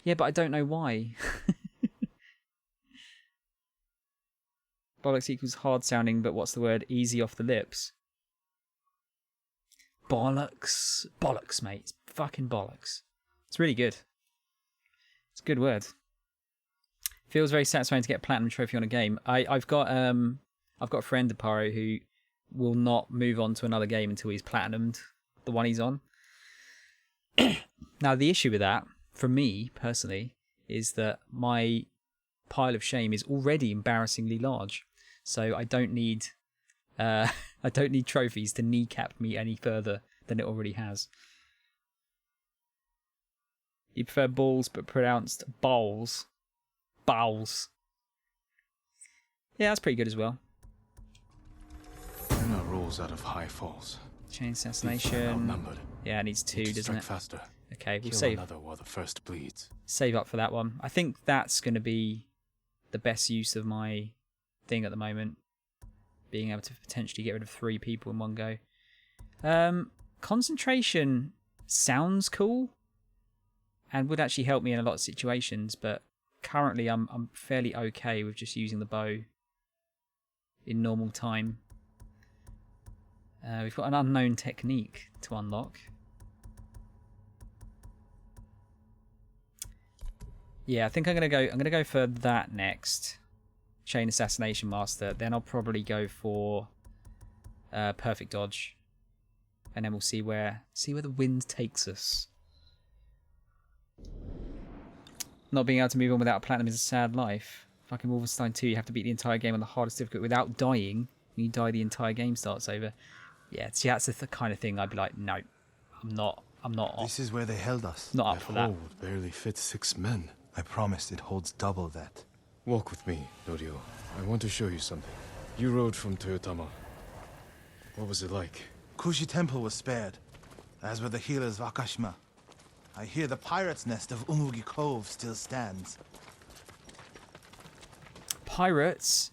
S1: Yeah, but I don't know why. Bollocks equals hard sounding, but what's the word? Easy off the lips. Bollocks. Bollocks, mate. It's fucking bollocks. It's really good. It's a good word. Feels very satisfying to get a platinum trophy on a game. I've got a friend, Aparo, who will not move on to another game until he's platinumed the one he's on. Now, the issue with that, for me personally, is that my pile of shame is already embarrassingly large. So I don't need trophies to kneecap me any further than it already has. You prefer balls but pronounced bowls. Bowls. Yeah, that's pretty good as well.
S2: There are no rules out of high falls.
S1: Chain assassination.
S2: Outnumbered.
S1: Yeah, it needs 2, doesn't it?
S2: Faster.
S1: Okay, we'll
S2: Kill
S1: save.
S2: another while the first bleeds.
S1: Save up for that one. I think that's going to be the best use of my thing at the moment. Being able to potentially get rid of 3 people in one go. Concentration sounds cool and would actually help me in a lot of situations, but currently I'm fairly okay with just using the bow in normal time. We've got an unknown technique to unlock. Yeah, I think I'm gonna go for that next. Chain Assassination Master. Then I'll probably go for Perfect Dodge. And then we'll see where the wind takes us. Not being able to move on without a platinum is a sad life. Fucking Wolfenstein 2, you have to beat the entire game on the hardest difficulty without dying. When you die, the entire game starts over. Yeah, see, that's the kind of thing I'd be like, no, I'm I'm not.
S6: This is where they held us.
S1: Not up for that.
S2: Hold barely fits 6 men.
S6: I promised it holds double that.
S2: Walk with me, Norio. I want to show you something. You rode from Toyotama. What was it like?
S6: Kushi Temple was spared, as were the healers of Akashima. I hear the pirate's nest of Umugi Cove still stands.
S1: Pirates?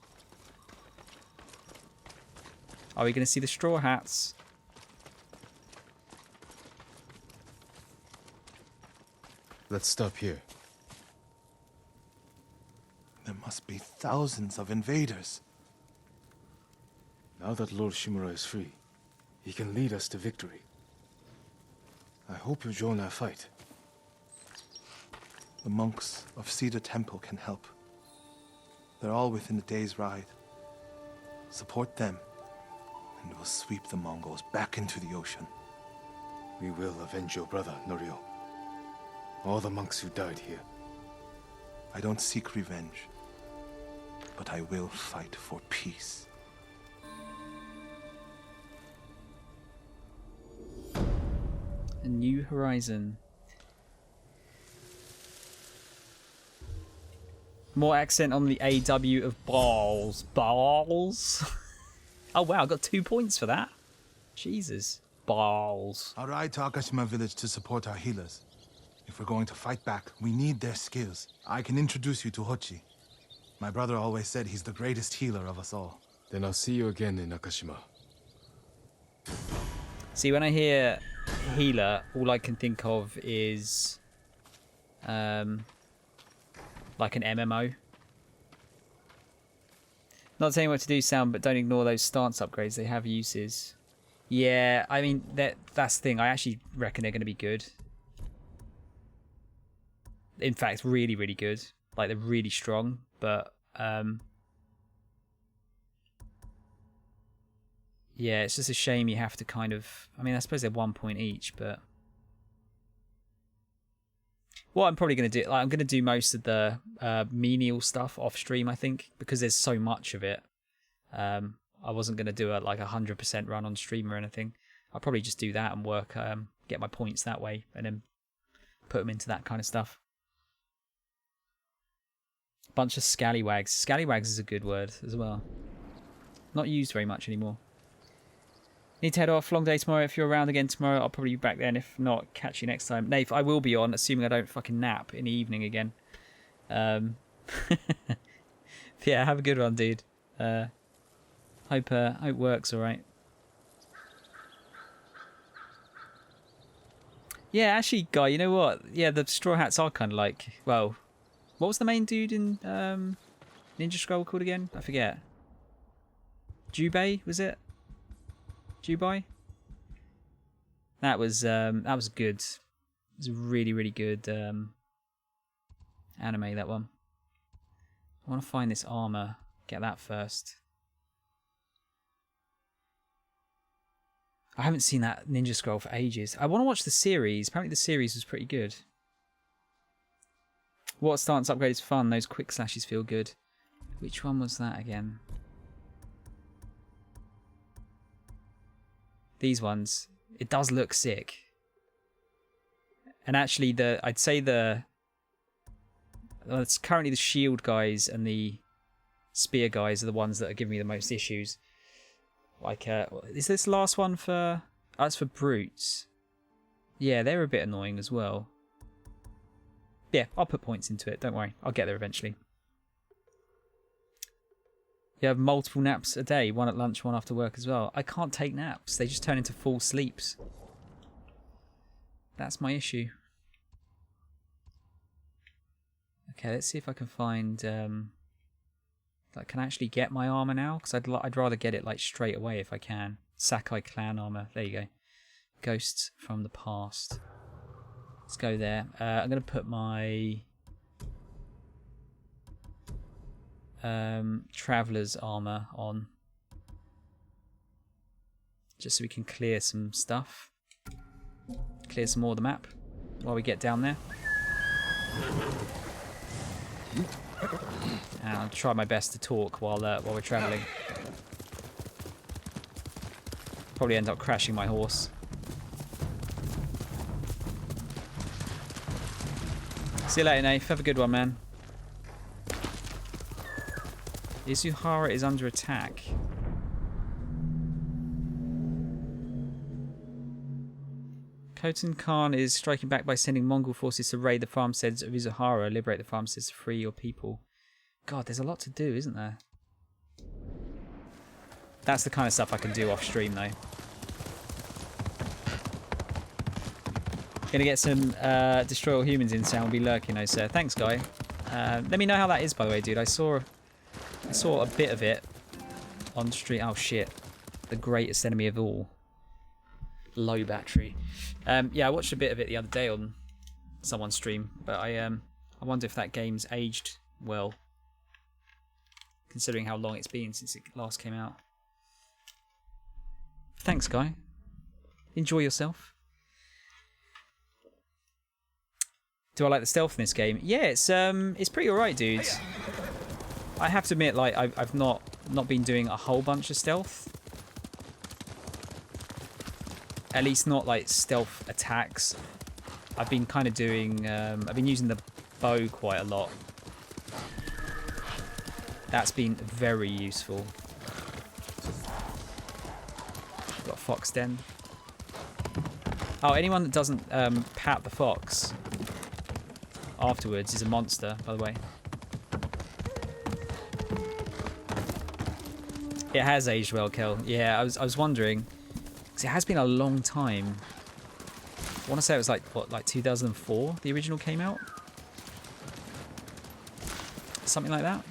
S1: Are we going to see the Straw Hats?
S2: Let's stop here.
S6: There must be thousands of invaders.
S2: Now that Lord Shimura is free, he can lead us to victory. I hope you join our fight.
S6: The monks of Cedar Temple can help. They're all within a day's ride. Support them, and we'll sweep the Mongols back into the ocean.
S2: We will avenge your brother, Norio. All the monks who died here.
S6: I don't seek revenge, but I will fight for peace.
S1: A new horizon. More accent on the AW of balls. Balls? Oh wow, I got 2 points for that. Jesus. Balls.
S6: I'll ride to Akashima village to support our healers. If we're going to fight back, we need their skills. I can introduce you to Hochi. My brother always said he's the greatest healer of us all.
S2: Then I'll see you again in Nakashima.
S1: See, when I hear healer, all I can think of is like an MMO. Not saying what to do, Sam, but don't ignore those stance upgrades. They have uses. Yeah, I mean, that's the thing. I actually reckon they're going to be good. In fact, really, really good. Like, they're really strong, but yeah, it's just a shame you have to kind of... I mean, I suppose they're 1 point each, but... What I'm probably going to do... Like, I'm going to do most of the menial stuff off stream, I think, because there's so much of it. I wasn't going to do a 100% run on stream or anything. I'll probably just do that and work, get my points that way, and then put them into that kind of stuff. Bunch of scallywags. Scallywags is a good word as well. Not used very much anymore. Need to head off. Long day tomorrow. If you're around again tomorrow, I'll probably be back then. If not, catch you next time. Nath, I will be on, assuming I don't fucking nap in the evening again. Yeah, have a good one, dude. Hope works alright. Yeah, actually, Guy, you know what? Yeah, the Straw Hats are kind of like... Well, what was the main dude in Ninja Scroll called again? I forget. Jubei, was it? Jubai? That was good. It was a really, really good anime, that one. I want to find this armor. Get that first. I haven't seen that Ninja Scroll for ages. I want to watch the series. Apparently the series was pretty good. What stance upgrade is fun? Those quick slashes feel good. Which one was that again? These ones. It does look sick. And actually, I'd say it's currently the shield guys and the spear guys are the ones that are giving me the most issues. Like, is this last one for... Oh, that's for brutes. Yeah, they're a bit annoying as well. Yeah, I'll put points into it. Don't worry. I'll get there eventually. You have multiple naps a day. One at lunch, one after work as well. I can't take naps. They just turn into full sleeps. That's my issue. Okay, let's see if I can find... Like, can I actually get my armor now? Because I'd rather get it like straight away if I can. Sakai clan armor. There you go. Ghosts from the past. Let's go there. I'm going to put my traveler's armor on. Just so we can clear some stuff. Clear some more of the map while we get down there. And I'll try my best to talk while we're travelling. Probably end up crashing my horse. See you later, Nath. Have a good one, man. Izuhara is under attack. Khotan Khan is striking back by sending Mongol forces to raid the farmsteads of Izuhara, liberate the farmsteads to free your people. God, there's a lot to do, isn't there? That's the kind of stuff I can do off stream, though. Gonna get some Destroy All Humans in sound. Will be lurking, though, sir. Thanks, guy. Let me know how that is, by the way, dude. I saw a bit of it on stream. Oh shit! The greatest enemy of all. Low battery. Yeah, I watched a bit of it the other day on someone's stream, but I wonder if that game's aged well, considering how long it's been since it last came out. Thanks, guy. Enjoy yourself. Do I like the stealth in this game? Yeah, it's pretty alright, dude. I have to admit, like, I've not been doing a whole bunch of stealth. At least not like stealth attacks. I've been kind of doing, I've been using the bow quite a lot. That's been very useful. Got a fox den. Oh, anyone that doesn't pat the fox afterwards is a monster, by the way. It has aged well, Kel. Yeah, I was wondering. It has been a long time. I want to say it was like, what, like 2004 the original came out? Something like that.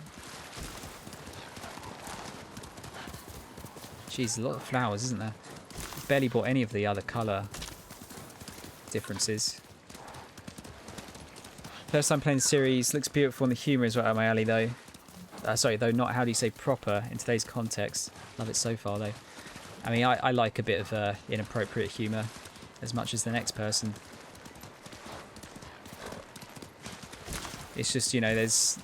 S1: Jeez, a lot of flowers, isn't there? I've barely bought any of the other colour differences. First time playing the series, looks beautiful and the humour is right up my alley though. Sorry, though, not how do you say proper in today's context. Love it so far though. I mean, I like a bit of inappropriate humour as much as the next person. It's just, you know, there's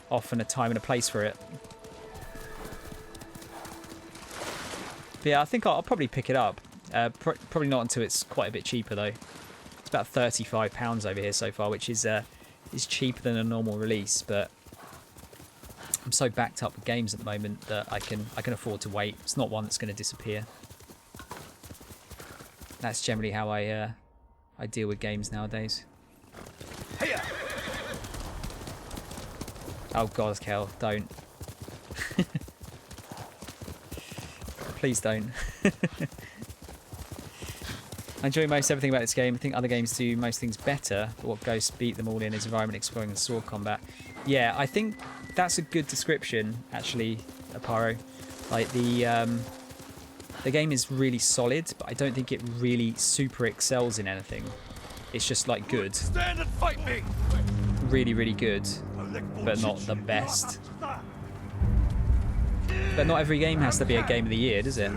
S1: often a time and a place for it. But yeah, I think I'll probably pick it up. Probably not until it's quite a bit cheaper though. It's about £35 over here so far, which is cheaper than a normal release, but I'm so backed up with games at the moment that I can afford to wait. It's not one that's going to disappear. That's generally how I deal with games nowadays. Oh God, Kel, don't. Please don't. I enjoy most everything about this game. I think other games do most things better, but what Ghosts beat them all in is environment exploring and sword combat. Yeah, I think that's a good description, actually, Aparo. Like, the game is really solid, but I don't think it really super excels in anything. It's just, like, good.
S5: Stand and fight me.
S1: Really, really good, but not the best. But not every game has to be a game of the year, does it?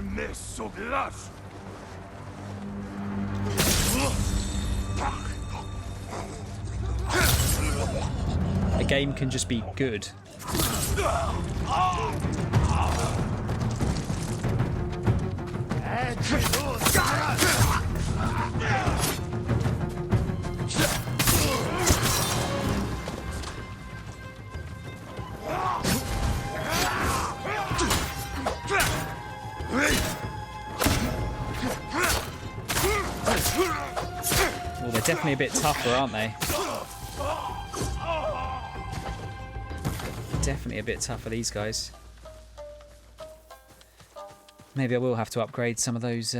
S1: A game can just be good. Well, they're definitely a bit tougher, aren't they? Definitely a bit tougher, these guys. Maybe I will have to upgrade some of those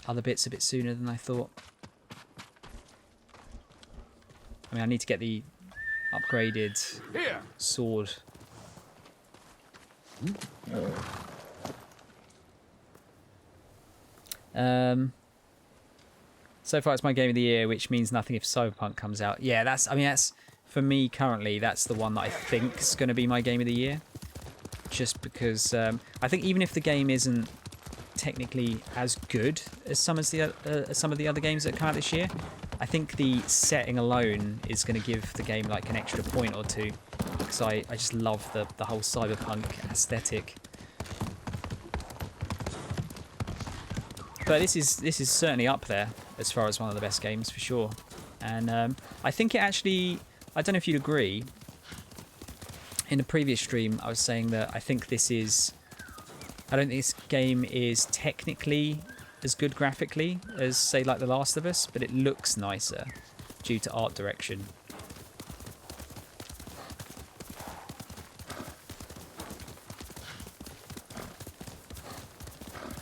S1: other bits a bit sooner than I thought. I mean, I need to get the upgraded sword. So far it's my game of the year, which means nothing if Cyberpunk comes out. Yeah, that's for me currently, that's the one that I think is going to be my game of the year. Just because I think even if the game isn't technically as good as some of the other games that come out this year, I think the setting alone is going to give the game like an extra point or two, because I just love the whole cyberpunk aesthetic. But this is certainly up there as far as one of the best games for sure. And I think it actually, I don't know if you'd agree, in the previous stream I was saying that I think this is, I don't think this game is technically as good graphically as, say, like The Last of Us, but it looks nicer due to art direction.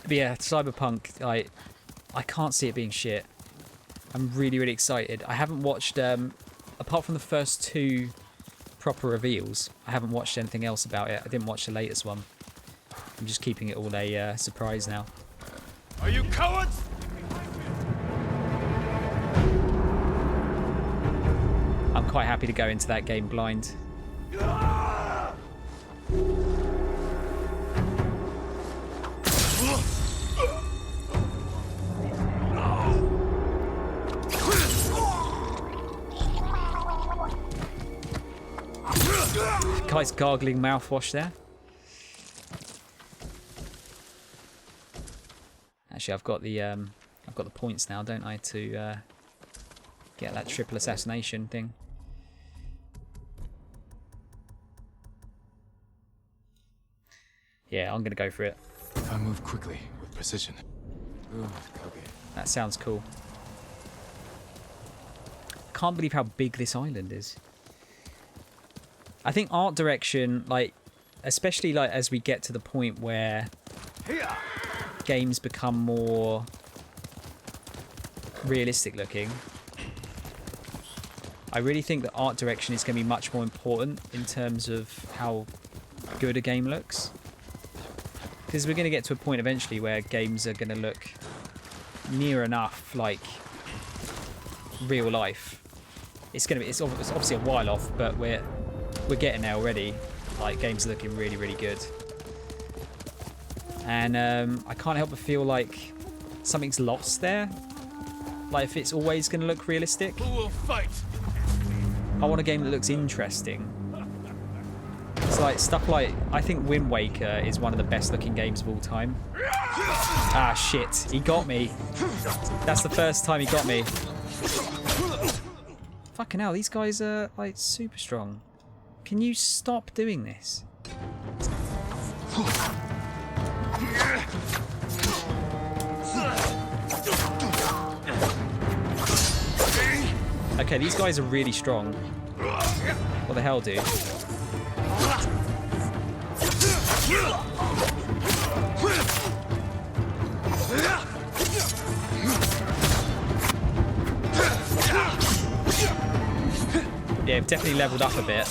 S1: But yeah, Cyberpunk, I can't see it being shit. I'm really, really excited. I haven't watched, apart from the first 2 proper reveals, I haven't watched anything else about it. I didn't watch the latest one. I'm just keeping it all a surprise now.
S5: Are you cowards?
S1: I'm quite happy to go into that game blind. Guy's gargling mouthwash there. Actually, I've got the points now, don't I, to get that triple assassination thing. Yeah, I'm gonna go for it.
S2: If I move quickly with precision. Ooh, okay.
S1: That sounds cool. Can't believe how big this island is. I think art direction, like, especially like as we get to the point where games become more realistic looking, I really think that art direction is going to be much more important in terms of how good a game looks. Because we're going to get to a point eventually where games are going to look near enough like real life. It's obviously a while off, but we're getting there already. Like, games are looking really, really good. And I can't help but feel like something's lost there. Like, if it's always going to look realistic.
S5: Who will fight?
S1: I want a game that looks interesting. It's like stuff like, I think Wind Waker is one of the best looking games of all time. Ah, shit. He got me. That's the first time he got me. Fucking hell, these guys are, like, super strong. Can you stop doing this? Okay, these guys are really strong. What the hell, dude? Yeah, I've definitely leveled up a bit.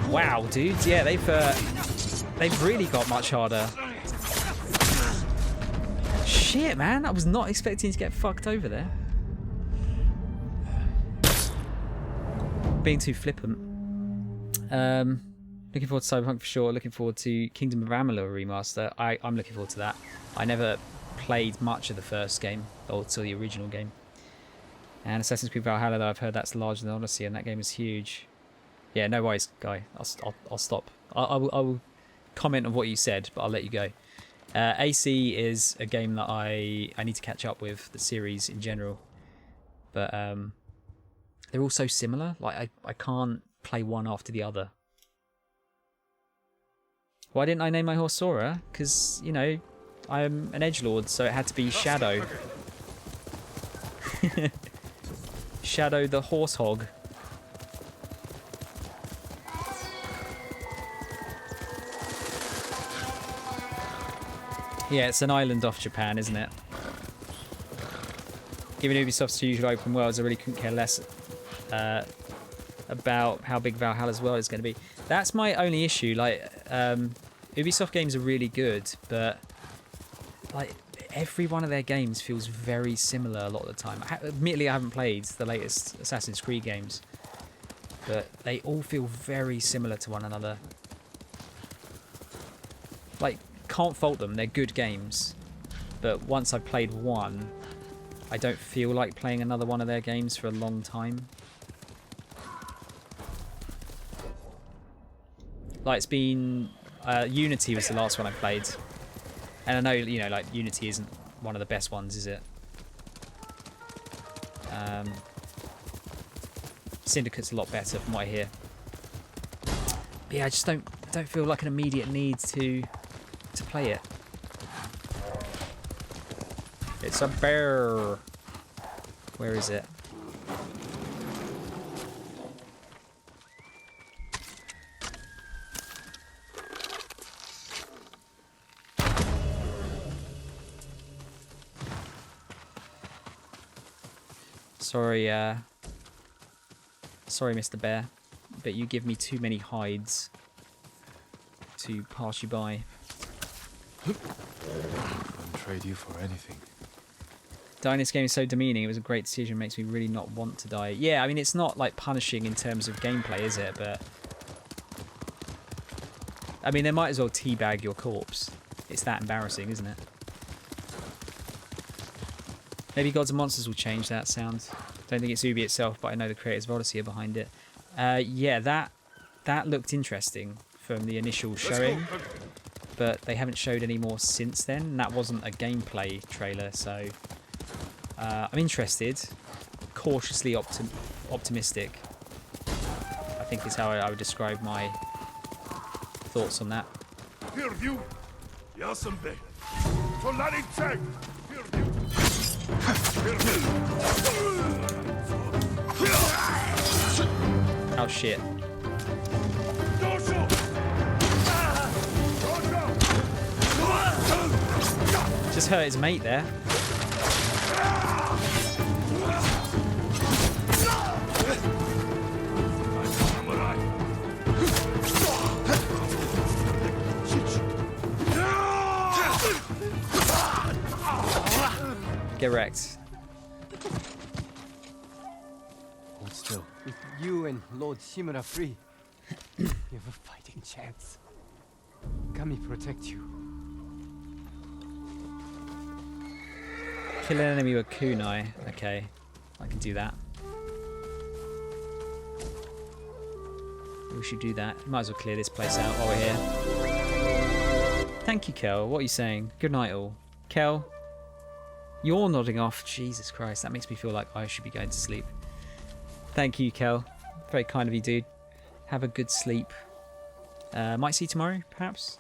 S1: Wow, dude. Yeah, they've really got much harder. Shit, man. I was not expecting to get fucked over there. Being too flippant. Looking forward to Cyberpunk for sure. Looking forward to Kingdom of Amalur remaster. I'm looking forward to that. I never played much of the first game, or to the original game. And Assassin's Creed Valhalla, though, I've heard that's larger than Odyssey, and that game is huge. Yeah, no worries, Guy. I'll stop. I will comment on what you said, but I'll let you go. AC is a game that I need to catch up with, the series in general. But they're all so similar. Like, I can't play one after the other. Why didn't I name my horse Sora? Because, you know, I'm an edgelord, so it had to be Shadow. Shadow the horse hog. Yeah, it's an island off Japan, isn't it? Given Ubisoft's usual open worlds, I really couldn't care less about how big Valhalla's world is going to be. That's my only issue. Like, Ubisoft games are really good, but like every one of their games feels very similar a lot of the time. Admittedly, I haven't played the latest Assassin's Creed games, but they all feel very similar to one another. Like, can't fault them, they're good games, but once I've played one, I don't feel like playing another one of their games for a long time. Like, it's been, Unity was the last one I played. And I know, you know, like, Unity isn't one of the best ones, is it? Syndicate's a lot better from what I hear. But yeah, I just don't feel like an immediate need to play it. It's a bear. Where is it? Sorry, Mr. Bear, but you give me too many hides to pass you by.
S2: Wouldn't trade you for anything.
S1: Dying this game is so demeaning. It was a great decision. Makes me really not want to die. Yeah, I mean, it's not like punishing in terms of gameplay, is it? But I mean, they might as well teabag your corpse. It's that embarrassing, isn't it? Maybe Gods and Monsters will change that sound. Don't think it's Ubi itself, but I know the creators of Odyssey are behind it. Yeah, that looked interesting from the initial showing, but they haven't showed any more since then. And that wasn't a gameplay trailer, so I'm interested. Cautiously optimistic, I think is how I would describe my thoughts on that. Oh shit. Just hurt his mate there. Get wrecked.
S2: Hold still.
S10: With you and Lord Shimura free, you have a fighting chance. Kami protect you.
S1: Kill an enemy with kunai. Okay, I can do that. We should do that. Might as well clear this place out while we're here. Thank you, Kel. What are you saying? Good night, all. Kel, you're nodding off. Jesus Christ, that makes me feel like I should be going to sleep. Thank you, Kel. Very kind of you, dude. Have a good sleep. Might see you tomorrow, perhaps.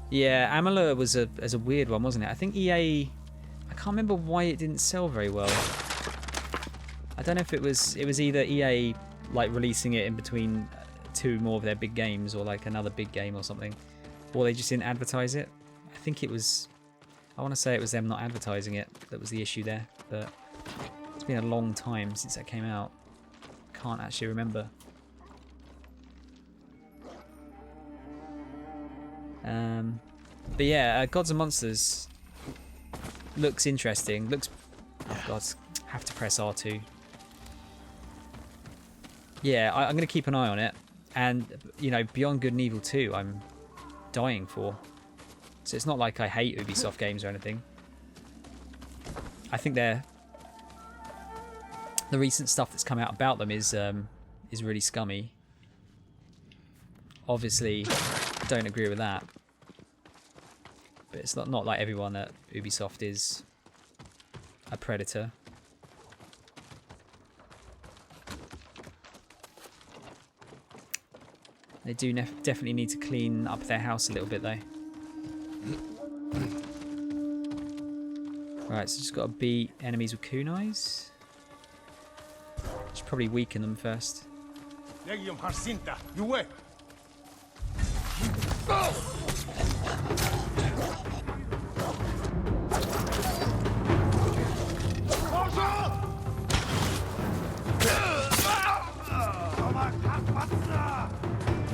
S1: Yeah, Amala was a weird one, wasn't it? I think EA, I can't remember why it didn't sell very well. I don't know if it was either EA like releasing it in between two more of their big games, or like another big game or something, or they just didn't advertise it. I think it was, I want to say it was them not advertising it that was the issue there, but it's been a long time since that came out. Can't actually remember. But yeah, Gods and Monsters looks interesting. Looks, oh god, have to press R2. Yeah, I'm going to keep an eye on it, and you know, Beyond Good and Evil 2, I'm dying for. So it's not like I hate Ubisoft games or anything. I think the recent stuff that's come out about them is really scummy. Obviously, don't agree with that. But it's not like everyone at Ubisoft is a predator. They do definitely need to clean up their house a little bit, though. Right, so just got to beat enemies with kunais. Should probably weaken them first.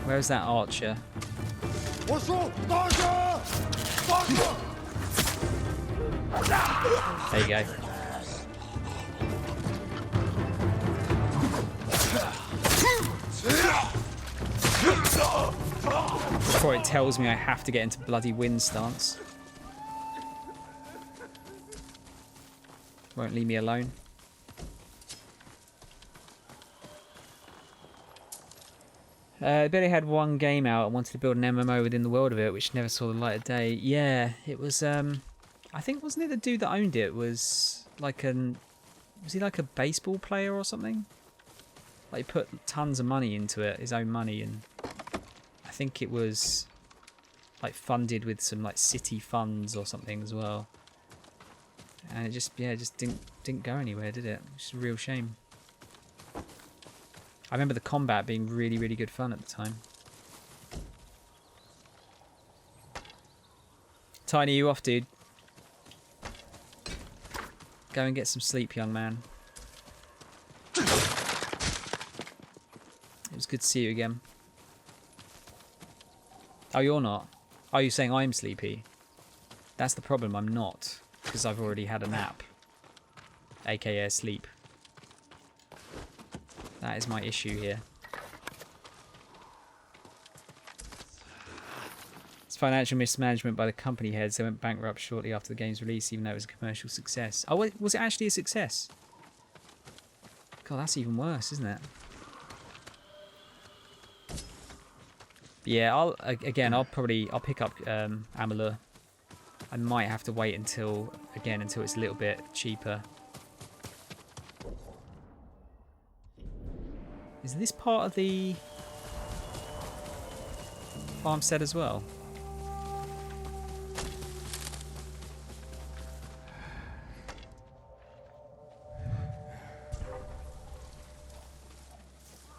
S1: Where's that archer? There you go. Before it tells me I have to get into bloody wind stance. Won't leave me alone. Billy had one game out and wanted to build an MMO within the world of it, which never saw the light of day. Yeah, it was. I think wasn't it the dude that owned it was like was he like a baseball player or something? Like he put tons of money into it, his own money, and I think it was like funded with some like city funds or something as well. And it just didn't go anywhere, did it? Which is a real shame. I remember the combat being really, really good fun at the time. Tiny, you off, dude? Go and get some sleep, young man. It was good to see you again. Oh, you're not? Oh, you're saying I'm sleepy? That's the problem, I'm not. Because I've already had a nap. AKA sleep. That is my issue here. It's financial mismanagement by the company heads. They went bankrupt shortly after the game's release, even though it was a commercial success. Oh, was it actually a success? God, that's even worse, isn't it? Yeah, I'll pick up Amalur. I might have to wait until it's a little bit cheaper. Is this part of the farmstead as well?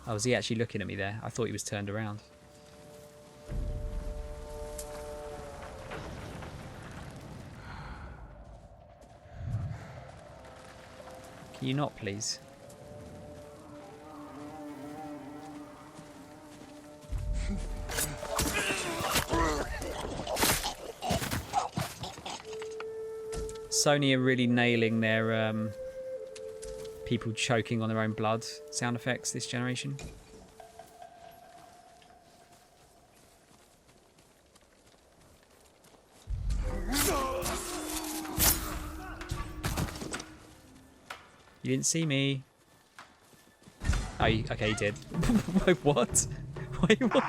S1: Oh, was he actually looking at me there? I thought he was turned around. Can you not, please? Sony are really nailing their people choking on their own blood sound effects this generation. You didn't see me. Oh, okay, you did. Wait, what? Wait, what?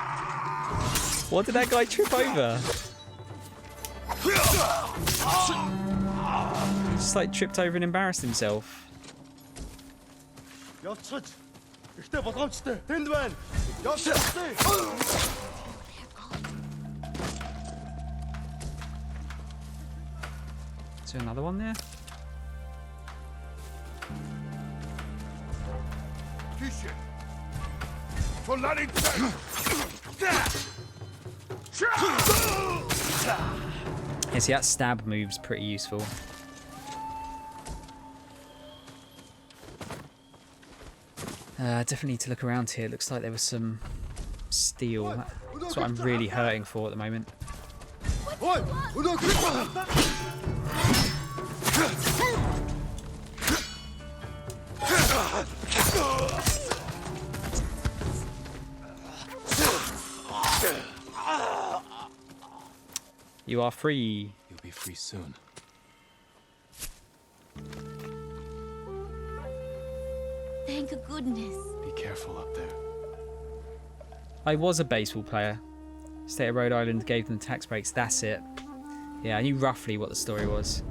S1: What did that guy trip over? He just like tripped over and embarrassed himself. Is there another one there? Yeah, see, that stab move's pretty useful. Definitely need to look around here. It looks like there was some steel. That's what I'm really hurting for at the moment. You are free.
S2: You'll be free soon.
S9: Thank goodness.
S2: Be careful up there.
S1: I was a baseball player. State of Rhode Island gave them tax breaks. That's it. Yeah, I knew roughly what the story was.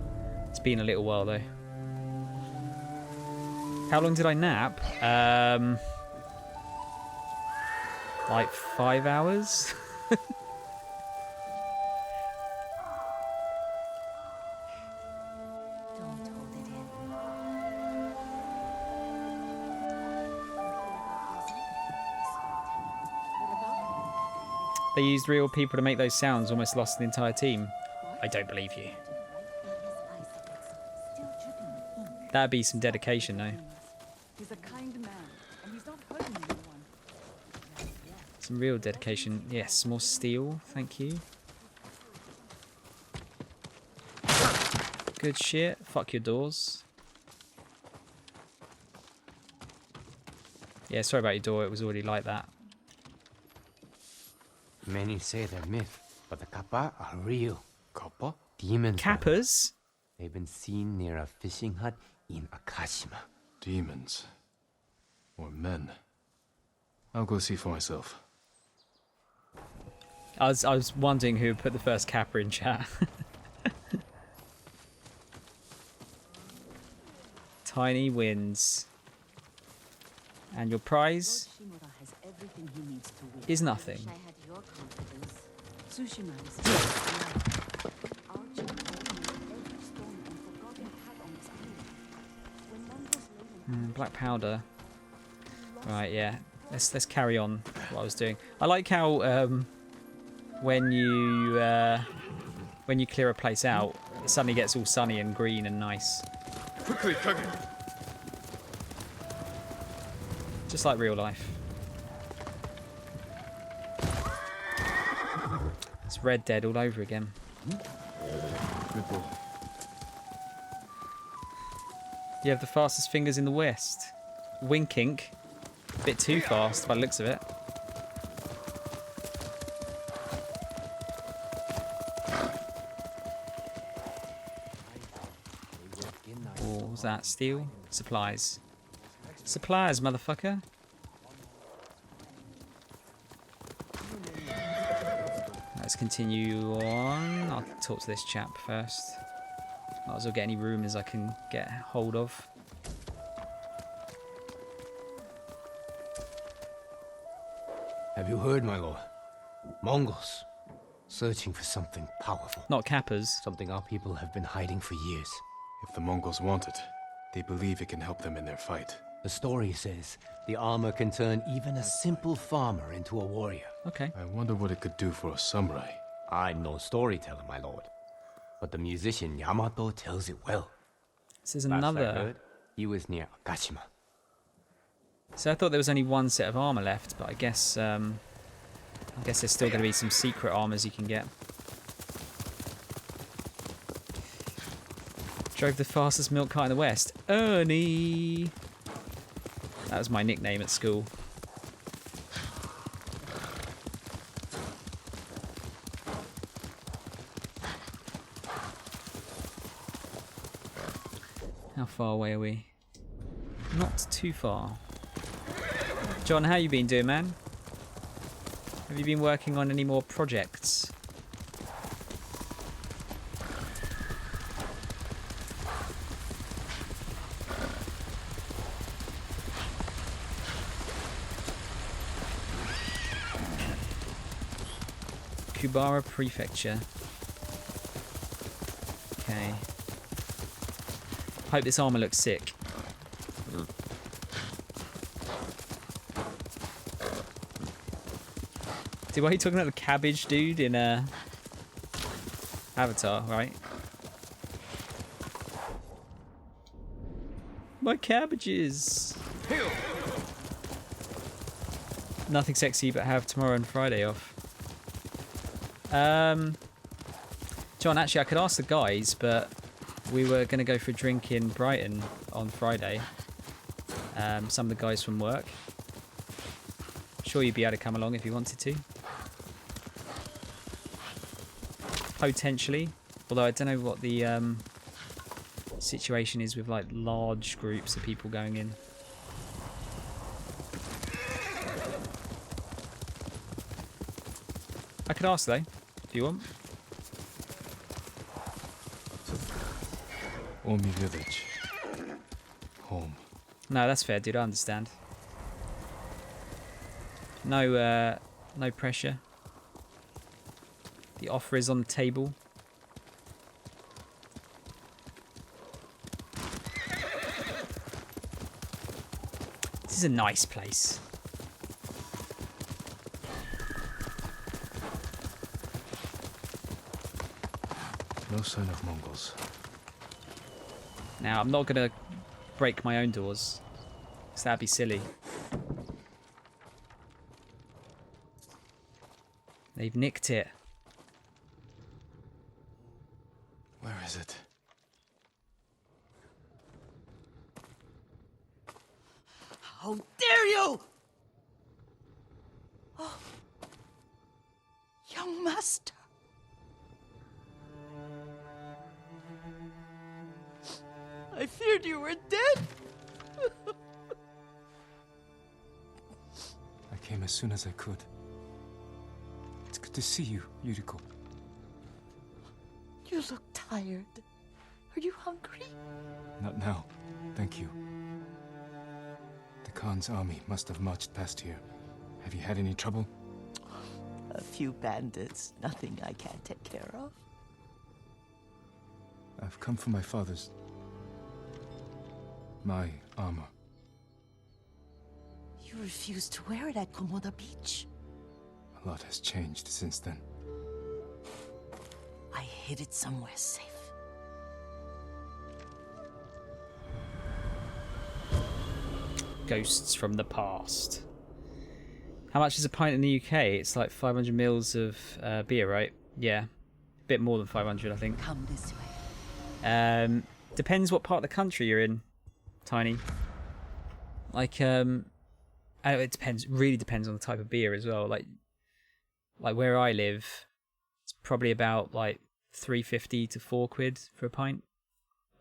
S1: It's been a little while though. How long did I nap? Like 5 hours?
S9: Don't hold it in.
S1: They used real people to make those sounds, almost lost the entire team. I don't believe you. That'd be some dedication though.
S11: He's a kind man, and he's not hurting anyone.
S1: Some real dedication. Yes, more steel, thank you. Good shit. Fuck your doors. Yeah, sorry about your door, it was already like that.
S10: Many say they're myth, but the kappa are real.
S2: Kappa?
S10: Demons.
S1: Kappas?
S10: They've been seen near a fishing hut in Akashima.
S2: Demons. Or men. I'll go see for myself.
S1: I was wondering who put the first kappa in chat. Tiny wins. And your prize
S11: Lord Shimura has everything he needs to win.
S1: is nothing.
S9: I had your confidence.
S11: Tsushima is still Our chief knew every stone and forgotten path on this island. When Mongols laid in
S1: Black powder. Right, yeah. Let's carry on what I was doing. I like how when you clear a place out, it suddenly gets all sunny and green and nice.
S2: Quickly, Kage!
S1: Just like real life. It's Red Dead all over again.
S2: Good boy.
S1: You have the fastest fingers in the West. Winkink. A bit too fast by the looks of it. What was that? Steel? Supplies. Supplies, motherfucker. Let's continue on. I'll talk to this chap first. Might as well get any rumours I can get hold of.
S10: Have you heard, my lord? Mongols, searching for something powerful.
S1: Not Kappas.
S10: Something our people have been hiding for years.
S2: If the Mongols want it, they believe it can help them in their fight.
S10: The story says the armor can turn even a simple farmer into a warrior.
S1: Okay.
S2: I wonder what it could do for a samurai.
S10: I'm no storyteller, my lord. But the musician Yamato tells it well.
S1: This is
S10: Last I
S1: another...
S10: heard, he was near Akashima.
S1: So I thought there was only one set of armour left, but I guess there's still going to be some secret armours you can get. Drove the fastest milk cart in the West. Ernie! That was my nickname at school. How far away are we? Not too far. John, how you been doing, man? Have you been working on any more projects? Kubara Prefecture. Okay. Hope this armor looks sick. See, why are you talking about the cabbage dude in Avatar, right? My cabbages! Nothing sexy but have tomorrow and Friday off. John, actually I could ask the guys, but we were going to go for a drink in Brighton on Friday. Some of the guys from work. Sure you'd be able to come along if you wanted to. Potentially. Although I don't know what the situation is with like large groups of people going in. I could ask though, if you want.
S2: Omi village. Home.
S1: No, that's fair, dude. I understand. No, no pressure. The offer is on the table. This is a nice place.
S2: No sign of Mongols.
S1: Now, I'm not going to break my own doors, because that'd be silly. They've nicked it.
S2: Where is it?
S3: How dare you! Oh. Young master.
S8: I feared you were dead.
S2: I came as soon as I could. It's good to see you, Yuriko.
S8: You look tired. Are you hungry?
S2: Not now. Thank you. The Khan's army must have marched past here. Have you had any trouble?
S8: A few bandits. Nothing I can't take care of.
S2: I've come for my father's... my armor.
S8: You refused to wear it at Komoda Beach.
S2: A lot has changed since then.
S8: I hid it somewhere safe.
S1: Ghosts from the past. How much is a pint in the UK? It's like 500 mils of beer, right? Yeah, a bit more than 500, I think.
S8: Come this way.
S1: Depends what part of the country you're in, Tiny. Like, it depends. Really depends on the type of beer as well. Like where I live, it's probably about like £3.50 to £4 for a pint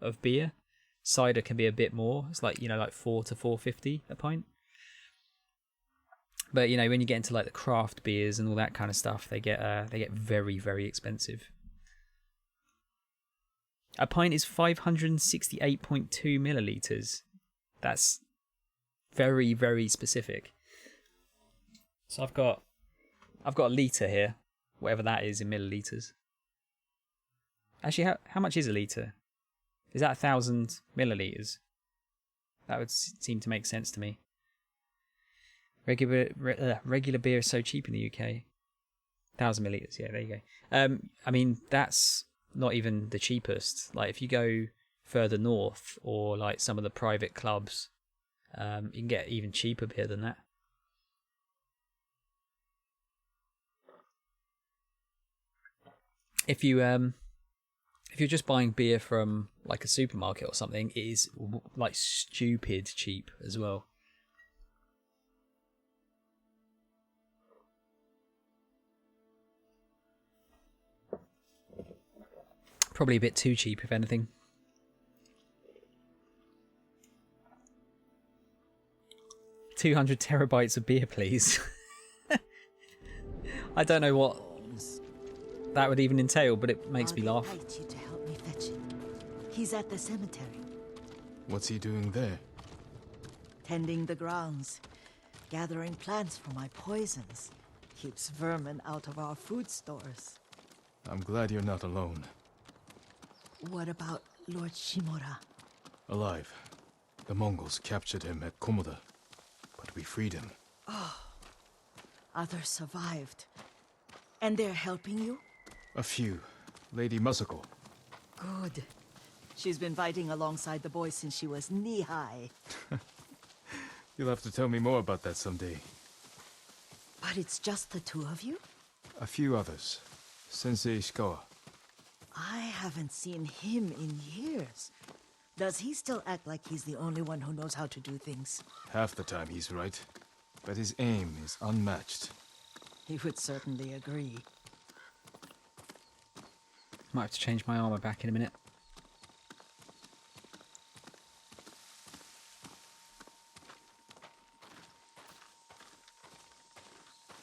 S1: of beer. Cider can be a bit more. It's like, like £4 to £4.50 a pint. But when you get into like the craft beers and all that kind of stuff, they get very, very expensive. A pint is 568.2 milliliters. That's very, very specific. So I've got a liter here, whatever that is in milliliters. Actually, how much is a liter? Is that 1,000 milliliters? That would seem to make sense to me. Regular beer is so cheap in the UK. 1,000 milliliters, yeah, there you go. I mean, that's not even the cheapest. Like, if you go further north, or like some of the private clubs, you can get even cheaper beer than that. If you're just buying beer from like a supermarket or something, it is like stupid cheap as well. Probably a bit too cheap, if anything. $200 terabytes of beer, please. I don't know what that would even entail, but it makes me laugh.
S8: I'll invite you to help me fetch it. He's at the cemetery,
S2: What's he doing there?
S8: tending the grounds, gathering plants for my poisons. Keeps vermin out of our food stores.
S2: I'm glad you're not alone.
S8: What about Lord Shimura?
S2: Alive. The Mongols captured him at Komoda, but we freed him.
S8: Others survived. And they're helping you?
S2: A few. Lady Masako.
S8: Good. She's been fighting alongside the boys since she was knee-high.
S2: You'll have to tell me more about that someday.
S8: But it's just the two of you?
S2: A few others. Sensei Ishikawa.
S8: I haven't seen him in years. Does he still act like he's the only one who knows how to do things?
S2: Half the time he's right, but his aim is unmatched.
S8: He would certainly agree.
S1: Might have to change my armor back in a minute.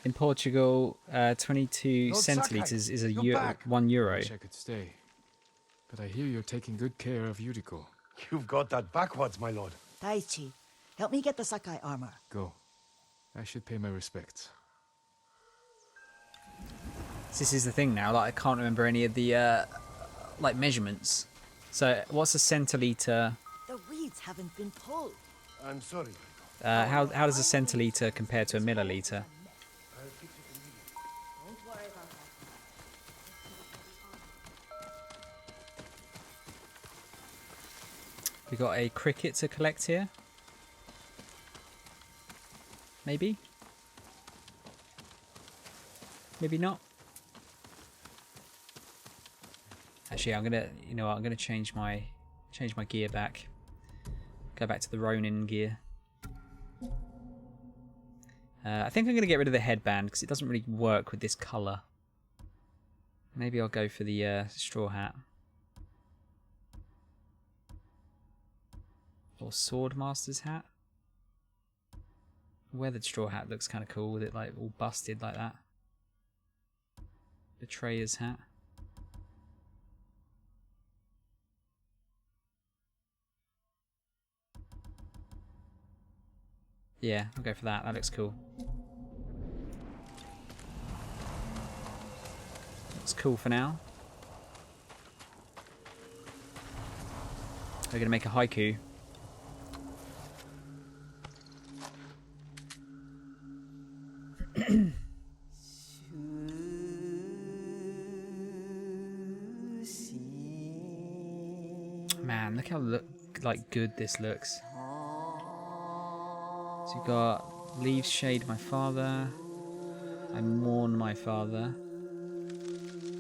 S1: In Portugal, 22
S4: Lord
S1: centiliters
S4: Sakai,
S1: is
S4: you're back.
S1: €1.
S2: Wish I could stay, but I hear you're taking good care of Yuriko.
S7: You've got that backwards, my lord.
S8: Taichi, help me get the Sakai armor.
S2: Go. I should pay my respects.
S1: This is the thing now, like I can't remember any of the like measurements. So what's a centiliter?
S8: The weeds haven't been pulled.
S7: I'm sorry.
S1: How does a centiliter compare to a milliliter?
S8: Don't worry about that.
S1: We got a cricket to collect here. Maybe? Maybe not. Actually, I'm gonna change my gear back. Go back to the Ronin gear. I think I'm gonna get rid of the headband because it doesn't really work with this color. Maybe I'll go for the straw hat. Or Swordmaster's hat. Weathered straw hat looks kind of cool with it like all busted like that. Betrayer's hat. Yeah, I'll go for that. That looks cool. Looks cool for now. We're gonna make a haiku. Man, look how good this looks. So you've got leaves shade my father. I mourn my father.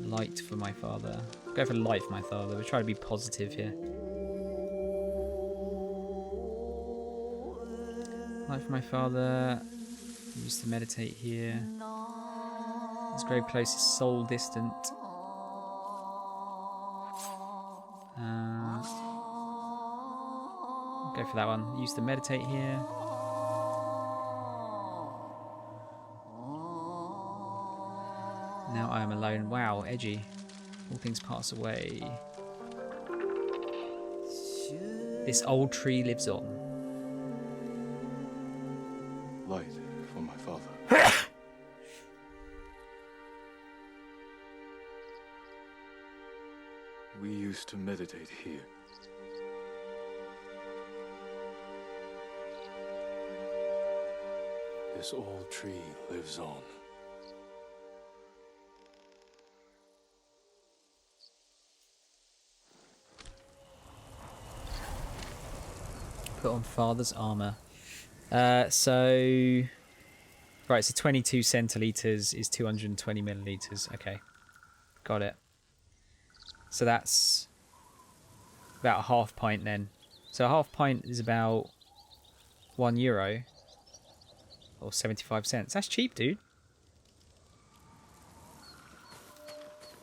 S1: Light for my father. Go for light for my father. We'll try to be positive here. Light for my father. Used to meditate here. His grave close is soul distant. Go for that one. Used to meditate here. Now I am alone. Wow, edgy. All things pass away. This old tree lives on.
S2: Light for my father. We used to meditate here. This old tree lives on.
S1: Put on father's armor. Right, so 22 centiliters is 220 milliliters. Okay, got it. So that's about a half pint then. So a half pint is about €1 or 75 cents. That's cheap, dude.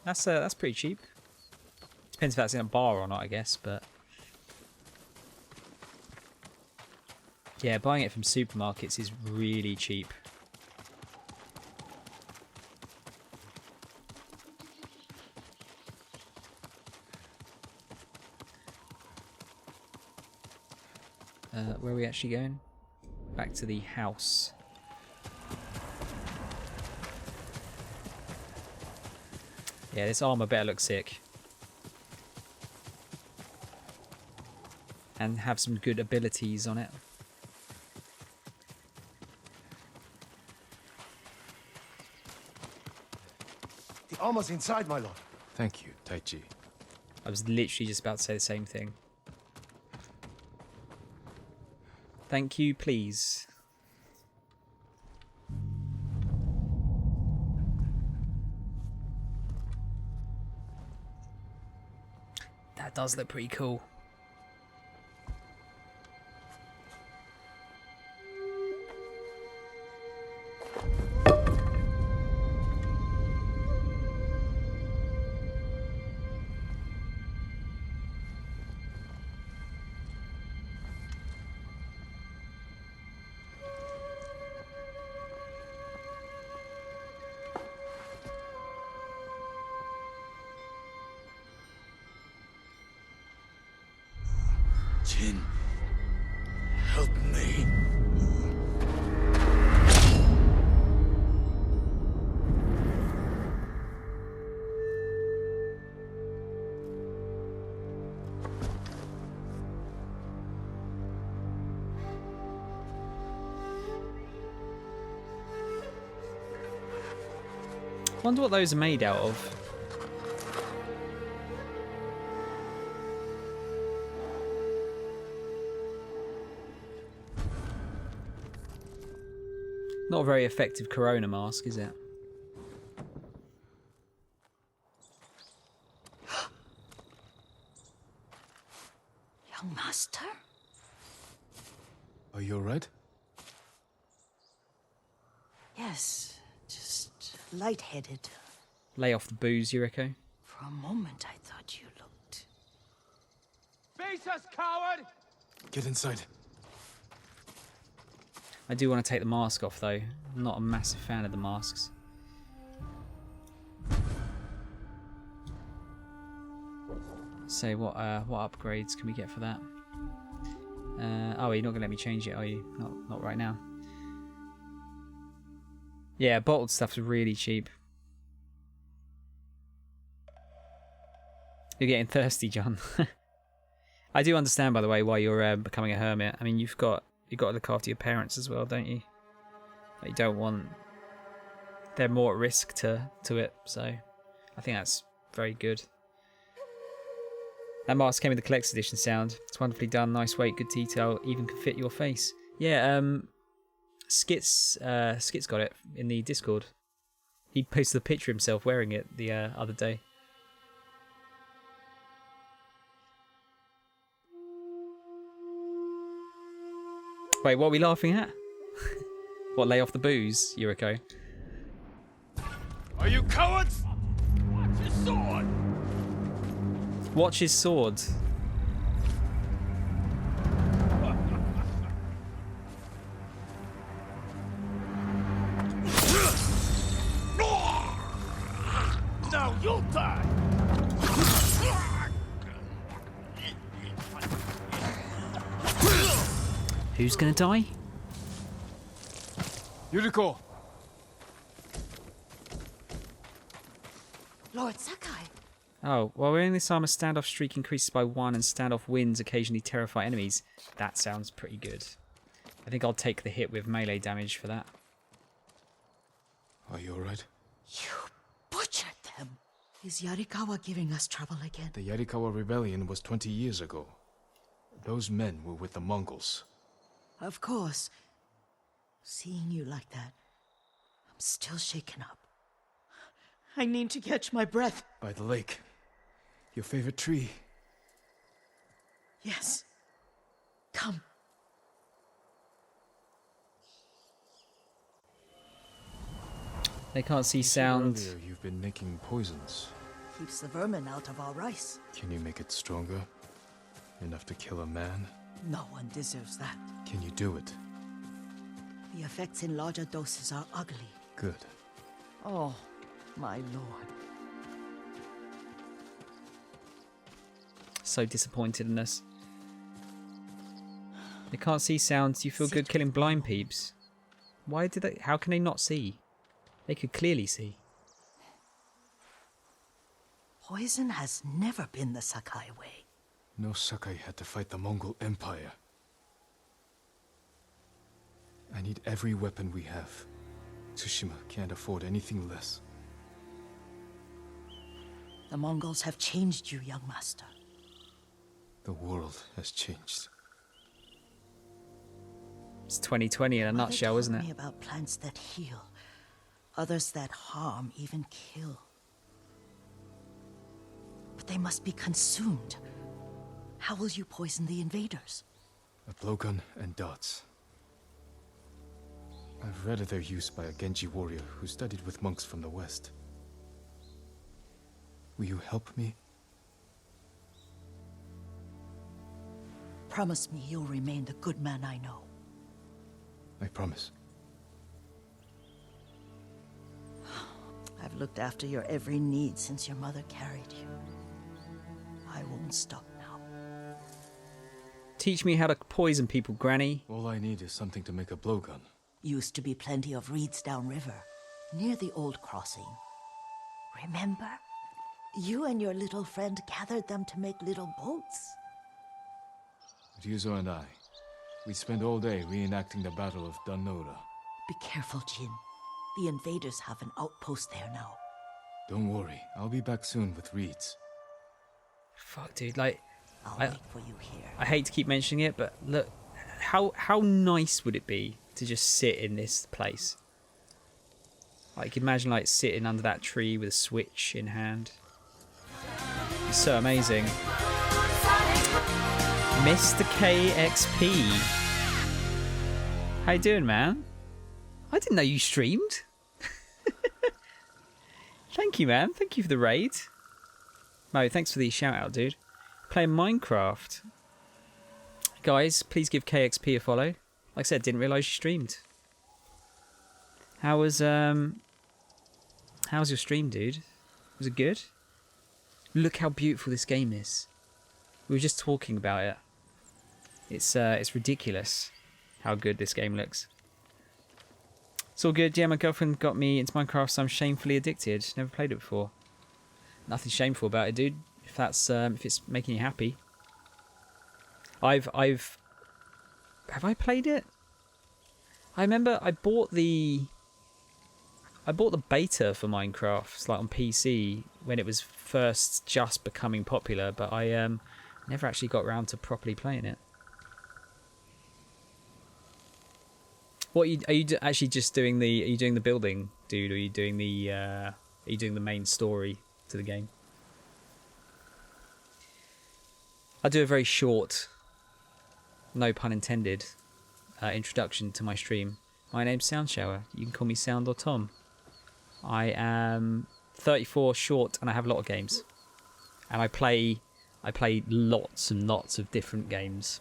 S1: That's pretty cheap. Depends if that's in a bar or not, I guess, but yeah, buying it from supermarkets is really cheap. Where are we actually going? Back to the house. Yeah, this armor better look sick. And have some good abilities on it.
S5: The armor's inside, my lord.
S2: Thank you, Taichi.
S1: I was literally just about to say the same thing. Thank you, please. That does look pretty cool.
S5: Jin, help me.
S1: Wonder what those are made out of. Not a very effective corona mask, is it?
S8: Young master?
S2: Are you alright?
S8: Yes, just lightheaded.
S1: Lay off the booze, Yuriko.
S8: For a moment I thought you looked...
S5: Face us, coward!
S2: Get inside.
S1: I do want to take the mask off though. I'm not a massive fan of the masks. So what upgrades can we get for that? Oh, you're not gonna let me change it, are you? Not right now. Yeah, bottled stuff's really cheap. You're getting thirsty, John. I do understand, by the way, why you're becoming a hermit. I mean, you've got to look after your parents as well, don't you? Like, you don't want... They're more at risk to it, so I think that's very good. That mask came with the collector's edition sound. It's wonderfully done, nice weight, good detail, even can fit your face. Yeah, Skit's got it in the Discord. He posted a picture of himself wearing it the other day. Wait, what are we laughing at? What, lay off the booze, Yuriko?
S7: Are you cowards? Watch his sword!
S1: Watch his sword.
S7: Now you'll die!
S1: Who's gonna die?
S2: Yuriko!
S8: Lord Sakai.
S1: Oh, while wearing this armor, standoff streak increases by 1 and standoff winds occasionally terrify enemies. That sounds pretty good. I think I'll take the hit with melee damage for that.
S2: Are you alright?
S8: You butchered them. Is Yarikawa giving us trouble again?
S2: The Yarikawa rebellion was 20 years ago. Those men were with the Mongols.
S8: Of course. Seeing you like that, I'm still shaken up. I need to catch my breath.
S2: By the lake. Your favorite tree.
S8: Yes. Come.
S1: They can't see sound.
S2: Earlier you've been making poisons.
S8: Keeps the vermin out of our rice.
S2: Can you make it stronger? Enough to kill a man?
S8: No one deserves that.
S2: Can you do it?
S8: The effects in larger doses are ugly.
S2: Good.
S8: Oh, my lord.
S1: So disappointed in us. They can't see sounds. You feel good killing blind peeps. Why did they? How can they not see? They could clearly see.
S8: Poison has never been the Sakai way.
S2: No Sakai had to fight the Mongol Empire. I need every weapon we have. Tsushima can't afford anything less.
S8: The Mongols have changed you, young master.
S2: The world has changed.
S1: It's 2020 in a nutshell, isn't it?
S8: Me about plants that heal, others that harm, even kill. But they must be consumed. How will you poison the invaders?
S2: A blowgun and dots. I've read of their use by a Genji warrior who studied with monks from the west. Will you help me?
S8: Promise me you'll remain the good man I know.
S2: I promise.
S8: I've looked after your every need since your mother carried you. I won't stop now.
S1: Teach me how to poison people, Granny.
S2: All I need is something to make a blowgun.
S8: Used to be plenty of reeds downriver, near the old crossing. Remember? You and your little friend gathered them to make little boats.
S2: Ryuzo and I, we'd spend all day reenacting the Battle of Danora.
S8: Be careful, Jin. The invaders have an outpost there now.
S2: Don't worry, I'll be back soon with reeds.
S1: Fuck, dude, like...
S8: I'll wait for you here.
S1: I hate to keep mentioning it, but look, how nice would it be to just sit in this place? Like, imagine like sitting under that tree with a switch in hand. It's so amazing. Mr. KXP. How you doing, man? I didn't know you streamed. Thank you, man. Thank you for the raid. Mo, thanks for the shout out, dude. Playing Minecraft. Guys, please give KXP a follow. Like I said, didn't realise you streamed. How's your stream, dude? Was it good? Look how beautiful this game is. We were just talking about it. It's ridiculous how good this game looks. It's all good. Yeah, my girlfriend got me into Minecraft, so I'm shamefully addicted. Never played it before. Nothing shameful about it, dude. If that's if it's making you happy. Have I played it? I remember I bought the beta for Minecraft, like on PC, when it was first just becoming popular, but I never actually got around to properly playing it. What are you actually just doing the? Are you doing the building, dude? Or are you doing the main story to the game? I do a very short, no pun intended, introduction to my stream. My name's Soundshower. You can call me Sound or Tom. I am 34, short, and I have a lot of games. And I play lots and lots of different games.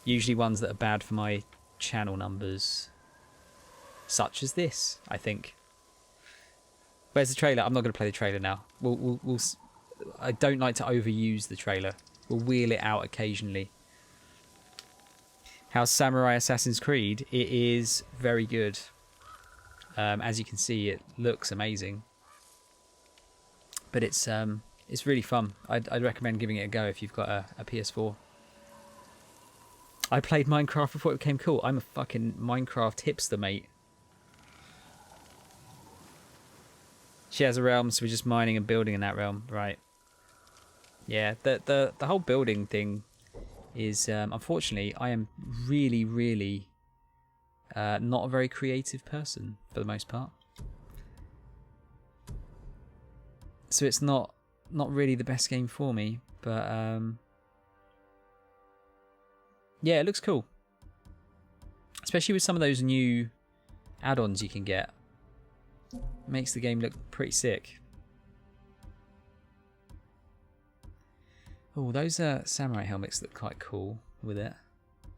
S1: Usually ones that are bad for my channel numbers. Such as this, I think. Where's the trailer? I'm not going to play the trailer now. I don't like to overuse the trailer. We'll wheel it out occasionally. How's Samurai Assassin's Creed? It is very good. As you can see, it looks amazing. But it's really fun. I'd recommend giving it a go if you've got a PS4. I played Minecraft before it became cool. I'm a fucking Minecraft hipster, mate. She has a realm, so we're just mining and building in that realm, right? Yeah, the whole building thing is unfortunately I am really not a very creative person for the most part. So it's not really the best game for me, but yeah, it looks cool. Especially with some of those new add-ons you can get. Makes the game look pretty sick. Oh, those samurai helmets look quite cool with it.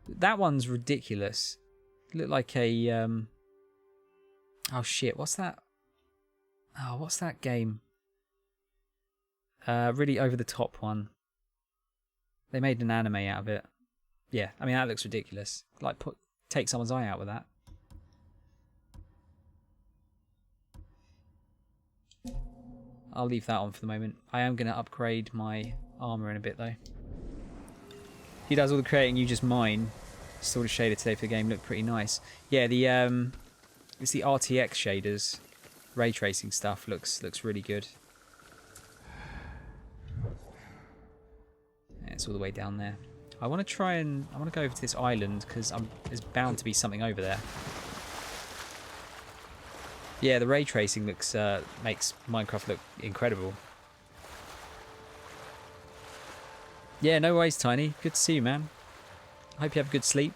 S1: That one's ridiculous. Look like a oh shit, what's that? Oh, what's that game? Really over the top one. They made an anime out of it. Yeah, I mean that looks ridiculous. Like take someone's eye out with that. I'll leave that on for the moment. I am going to upgrade my armor in a bit though. He does all the creating, you just mine. Sort of shader today for the game, looked pretty nice. Yeah, the it's the RTX shaders, ray tracing stuff looks really good. Yeah, it's all the way down there. I want to go over to this island because there's bound to be something over there. Yeah, the ray tracing makes Minecraft look incredible. Yeah, no worries, Tiny. Good to see you, man. I hope you have a good sleep.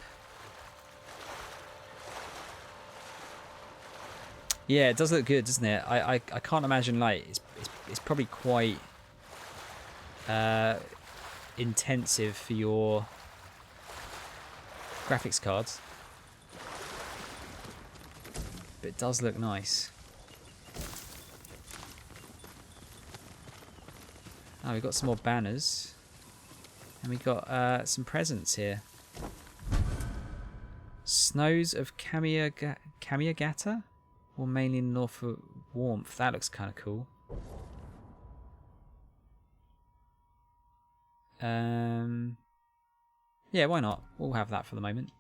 S1: Yeah, it does look good, doesn't it? I can't imagine, like, it's probably quite intensive for your graphics cards. But it does look nice. Oh, we've got some more banners. And we've got some presents here. Snows of Kamiyagata? Or mainly in the north for warmth. That looks kind of cool. Yeah, why not? We'll have that for the moment.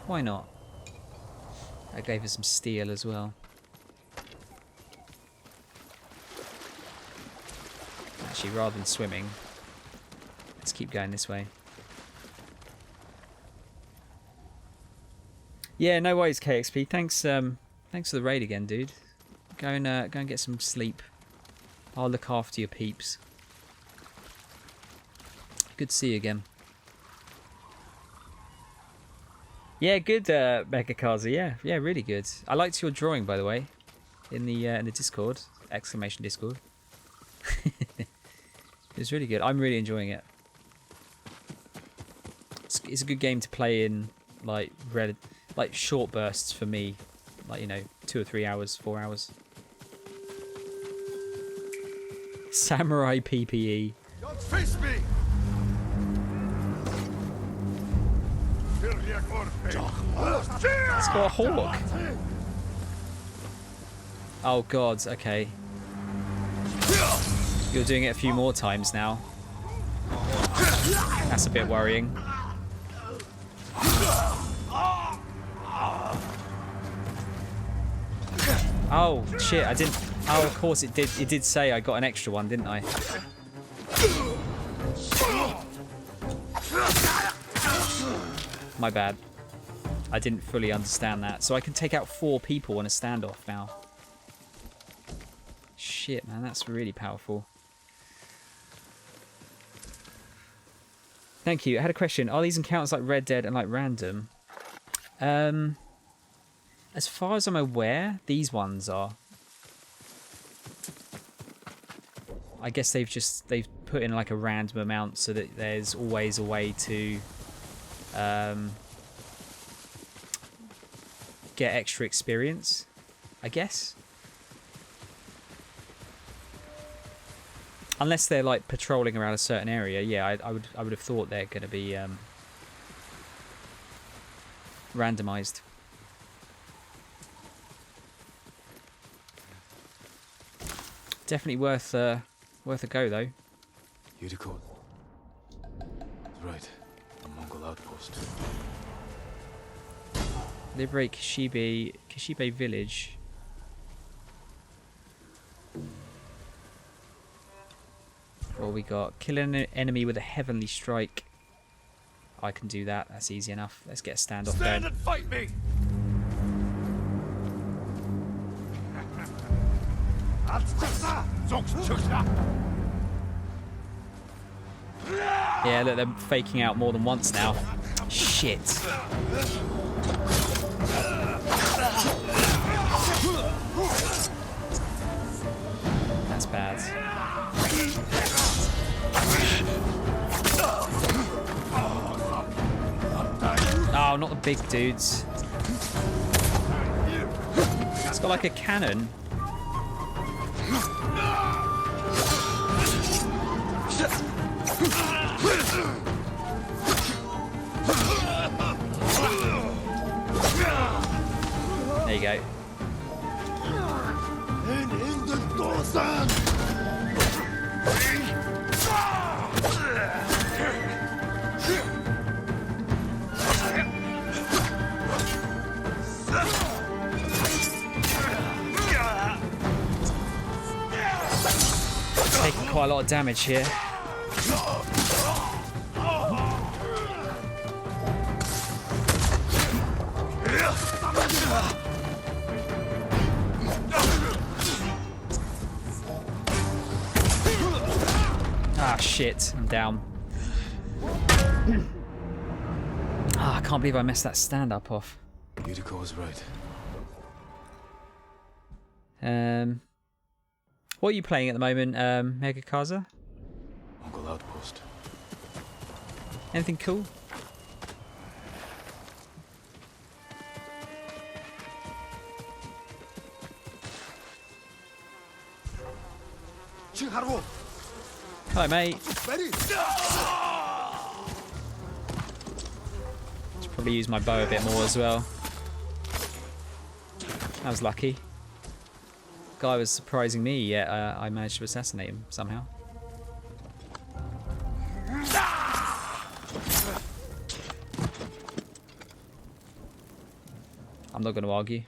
S1: Why not? That gave us some steel as well. Actually, rather than swimming, let's keep going this way. Yeah, no worries, KXP. Thanks for the raid again, dude. Go and get some sleep. I'll look after your peeps. Good to see you again. Yeah, good, Megakaza. Yeah, really good. I liked your drawing, by the way, in the Discord! Exclamation Discord. It's really good. I'm really enjoying it. It's a good game to play in like short bursts for me, like, you know, 2 or 3 hours, 4 hours. Samurai PPE.
S4: Don't face me!
S1: It's got a hawk. Oh god, okay. You're doing it a few more times now. That's a bit worrying. Oh shit, I didn't. Oh, of course it did. It did say I got an extra one, didn't I? My bad. I didn't fully understand that. So I can take out 4 people in a standoff now. Shit, man, that's really powerful. Thank you. I had a question. Are these encounters like Red Dead and like random? As far as I'm aware, these ones are. I guess they've put in like a random amount so that there's always a way to get extra experience, I guess. Unless they're like patrolling around a certain area, yeah, I would have thought they're going to be randomized. Definitely worth a go though.
S2: Yuriko. Right, a Mongol outpost.
S1: Liberate Kishibe village. What we got? Kill an enemy with a heavenly strike. I can do that. That's easy enough. Let's get a standoff going.
S4: Stand and fight me!
S1: Yeah, look, they're faking out more than once now. Shit. That's bad. Oh, not the big dudes. It's got like a cannon. There you go. Taking quite a lot of damage here. Ah, shit. I'm down. Ah, I can't believe I messed that stand-up off.
S2: Yuriko was right.
S1: What are you playing at the moment, Megakaza?
S2: Mongol outpost.
S1: Anything cool? Hello, mate. Should probably use my bow a bit more as well. That was lucky. Guy was surprising me, yet I managed to assassinate him somehow. I'm not going to argue.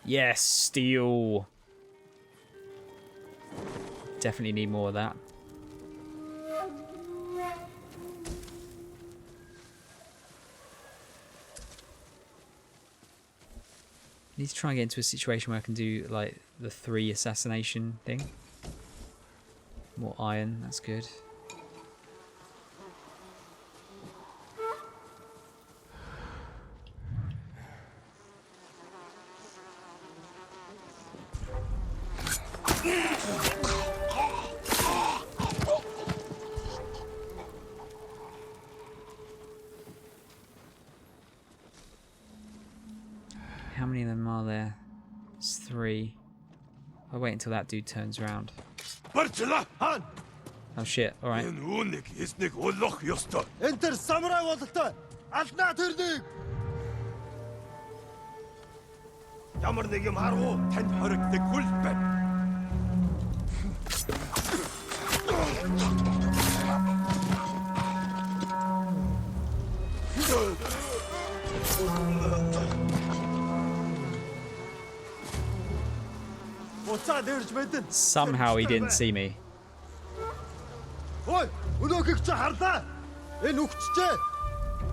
S1: Yes, steel. Definitely need more of that. Need to try and get into a situation where I can do like the 3 assassination thing. More iron, that's good. How many of them are there? It's 3. I'll wait until that dude turns around. Oh shit, alright.
S12: Enter samurai бололтой. Алднаа тэрнийг. Ямар нэг юм харав уу? Танд хоригддаг хүл байна.
S1: Somehow he didn't see me.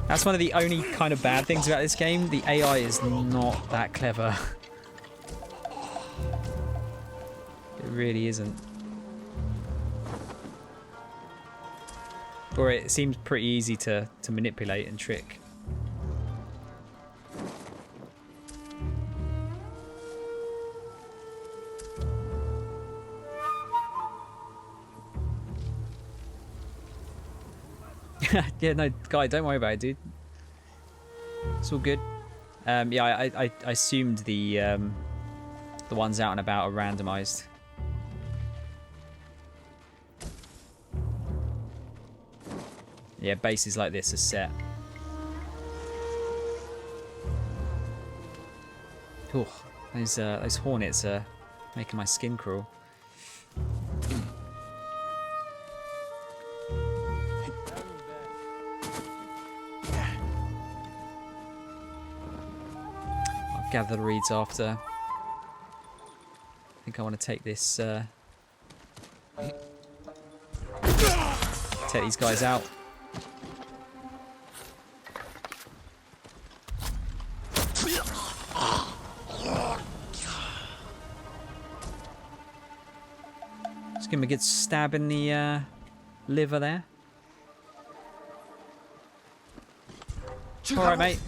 S1: That's one of the only kind of bad things about this game. The AI is not that clever. It really isn't. Or it seems pretty easy to manipulate and trick. Yeah, no, guy, don't worry about it, dude. It's all good. Yeah, I assumed the ones out and about are randomized. Yeah, bases like this are set. Oh, those hornets are making my skin crawl. Gather the reeds after. I think I want to take this. Take these guys out. Just give him a good stab in the liver there. All right, mate.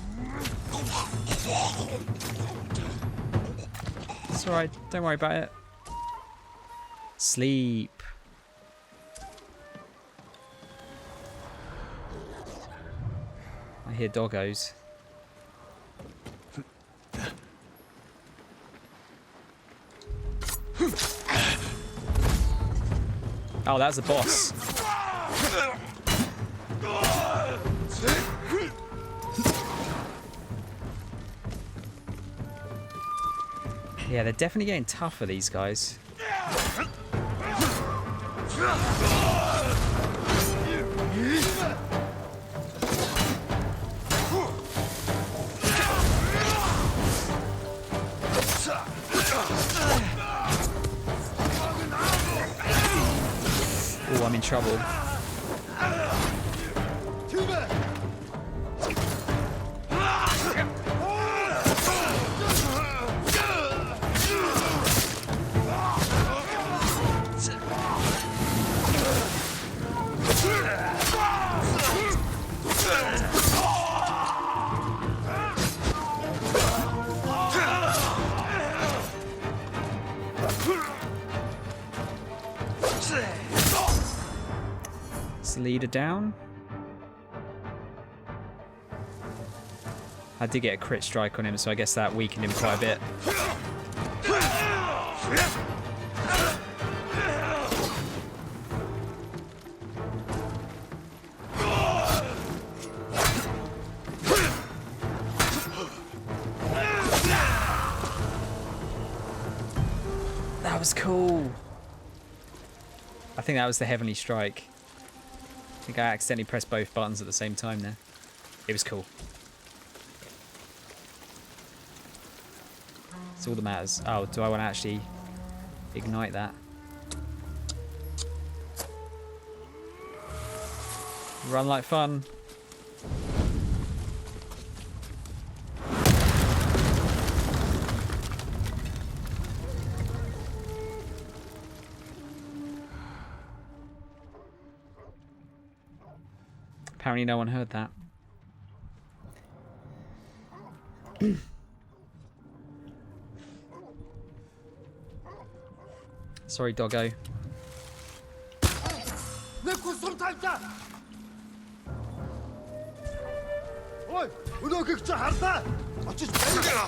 S1: It's alright, don't worry about it. Sleep. I hear doggos. Oh, that's the boss. Yeah, they're definitely getting tougher, these guys. Oh, I'm in trouble. Leader down. I did get a crit strike on him, so I guess that weakened him quite a bit. That was cool. I think that was the Heavenly Strike. I think I accidentally pressed both buttons at the same time there. It was cool. That's all that matters. Oh, do I want to actually ignite that? Run like fun. Apparently no one heard that. Sorry, doggo.
S12: Ой, өнөөгөө чи харлаа. Очиж байна.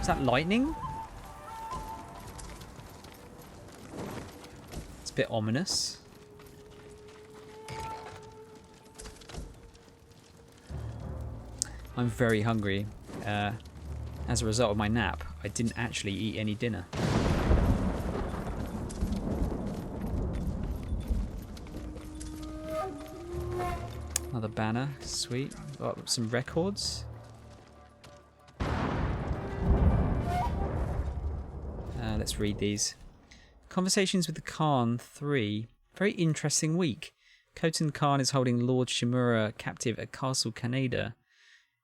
S1: Is that lightning? It's a bit ominous. I'm very hungry. As a result of my nap, I didn't actually eat any dinner. Another banner, sweet. Got some records. Let's read these. Conversations with the Khan 3. Very interesting week. Khotan Khan is holding Lord Shimura captive at Castle Kaneda.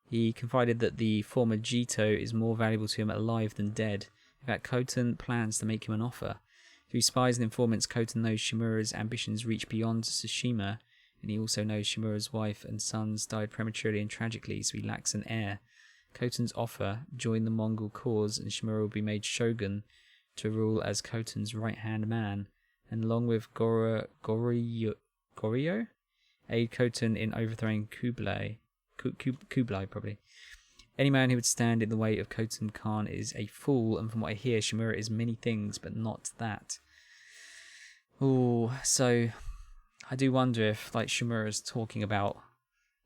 S1: He confided that the former Jito is more valuable to him alive than dead. In fact, Khotan plans to make him an offer. Through spies and informants, Khotan knows Shimura's ambitions reach beyond Tsushima, and he also knows Shimura's wife and sons died prematurely and tragically, so he lacks an heir. Khotan's offer: join the Mongol cause, and Shimura will be made shogun to rule as Khotan's right-hand man, and along with Goryeo, aid Khotan in overthrowing Kublai probably. Any man who would stand in the way of Khotan Khan is a fool, and from what I hear, Shimura is many things, but not that. Oh, so I do wonder if, like, Shimura's talking about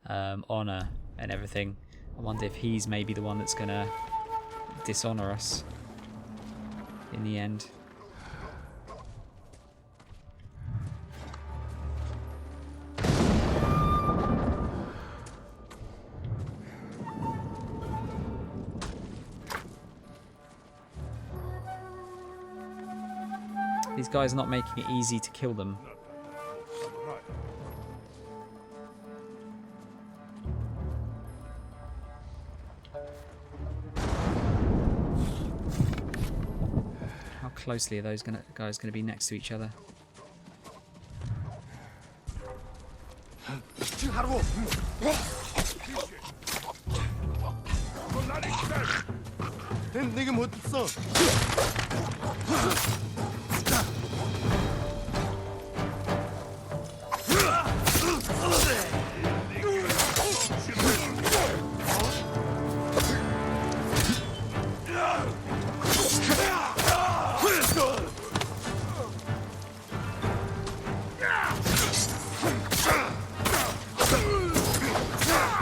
S1: honor and everything. I wonder if he's maybe the one that's gonna dishonor us in the end. These guys are not making it easy to kill them. How closely are those guys going to be next to each other?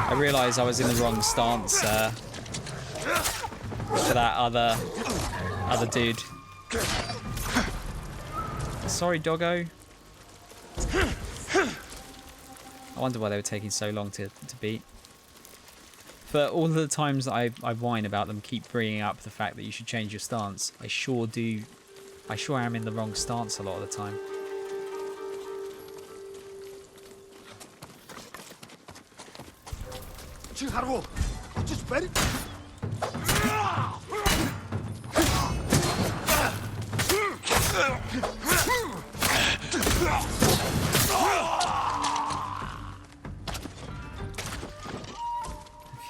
S1: I realised I was in the wrong stance for that other dude. Sorry, doggo. I wonder why they were taking so long to beat. For all the times that I whine about them, keep bringing up the fact that you should change your stance. I sure am in the wrong stance a lot of the time.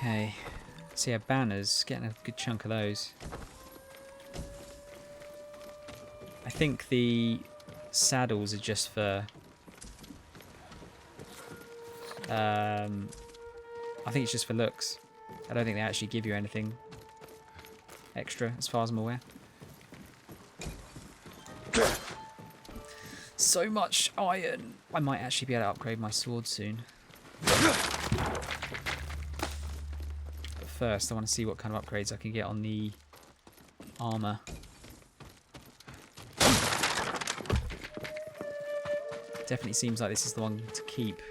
S1: Okay, so yeah, banners, getting a good chunk of those. I think the saddles are just for I think it's just for looks. I don't think they actually give you anything extra, as far as I'm aware. So much iron! I might actually be able to upgrade my sword soon. But first, I want to see what kind of upgrades I can get on the armor. Definitely seems like this is the one to keep.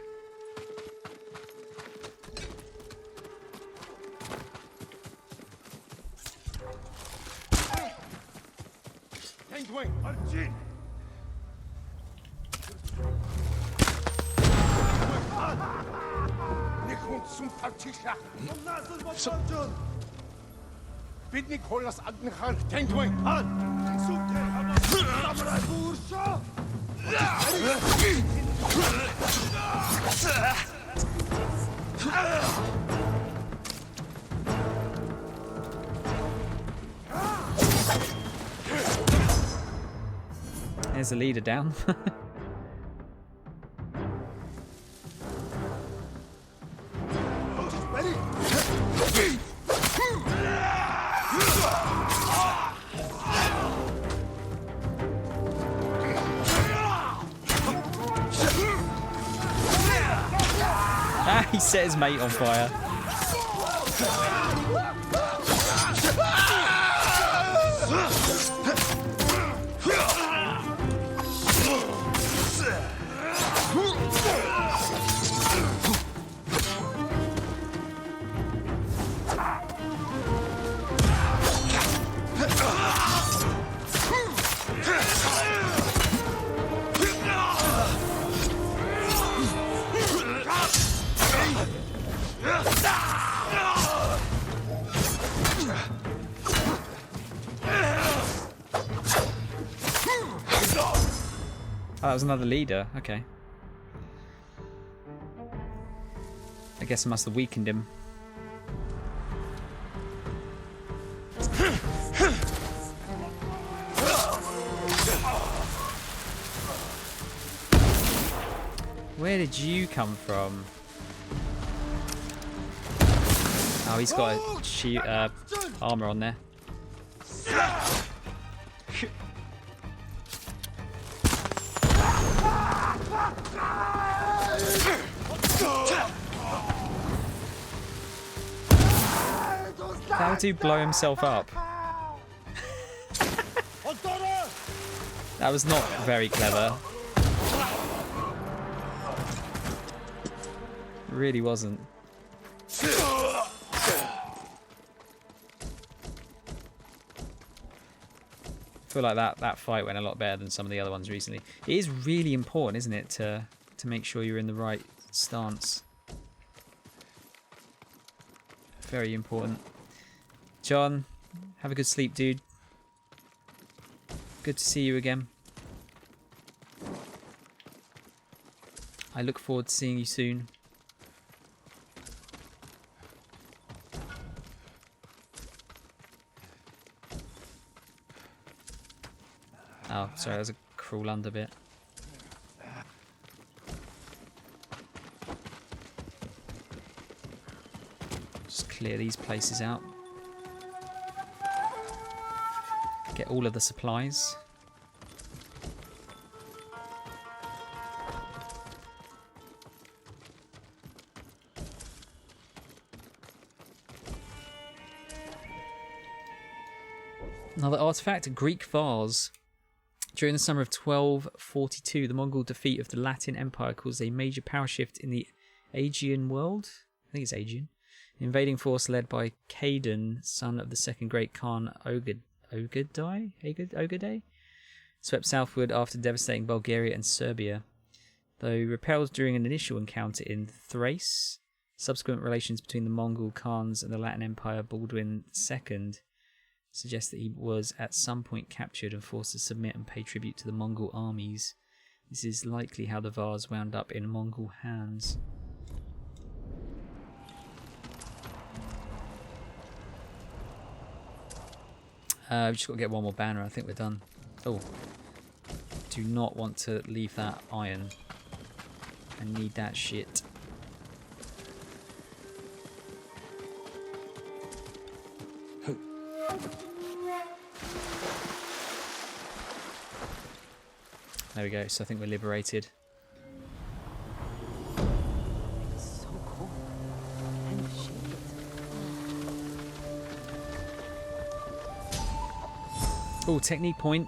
S1: There's the leader down. Ah, he set his mate on fire. Oh, that was another leader. Okay. I guess I must have weakened him. Where did you come from? Oh, he's got a armor on there. How do you blow himself up? That was not very clever. It really wasn't. I feel like that fight went a lot better than some of the other ones recently. It is really important, isn't it, to make sure you're in the right stance. Very important. John, have a good sleep, dude. Good to see you again. I look forward to seeing you soon. Oh, sorry, there's a crawl under bit. Just clear these places out. Get all of the supplies. Another artifact, a Greek vase. During the summer of 1242, the Mongol defeat of the Latin Empire caused a major power shift in the Aegean world. I think it's Aegean. An invading force led by Kaidan, son of the second great Khan Ogedai, swept southward after devastating Bulgaria and Serbia. Though repelled during an initial encounter in Thrace, subsequent relations between the Mongol Khans and the Latin Empire Baldwin II suggest that he was at some point captured and forced to submit and pay tribute to the Mongol armies. This is likely how the vase wound up in Mongol hands. We've just got to get one more banner. I think we're done. Oh, do not want to leave that iron. I need that shit. There we go. So I think we're liberated.
S3: It's so cold. And the shade.
S1: Oh, technique point.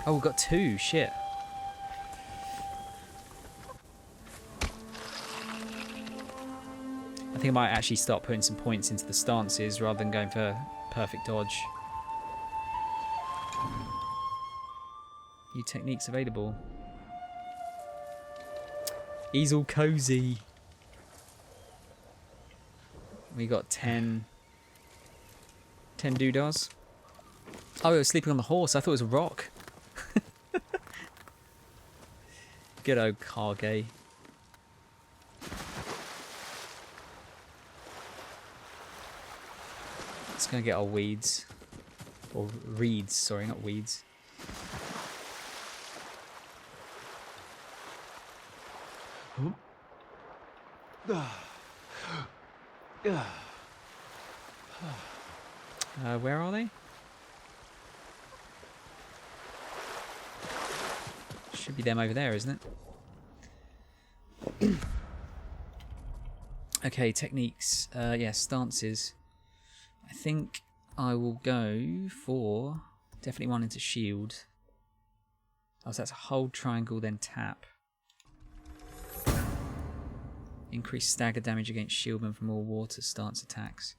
S1: Oh, we've got 2. Shit. I think I might actually start putting some points into the stances rather than going for perfect dodge. New techniques available. He's all cozy. We got 10 doodahs. Oh, he was sleeping on the horse. I thought it was a rock. Good old Kage. Just gonna get our weeds. Or reeds, sorry, not weeds. Where are they? Should be them over there, isn't it? Okay, techniques. Yeah, stances. I think I will go for definitely one into shield. Oh, so that's hold triangle, then tap. Increase stagger damage against shieldmen from all water stance attacks.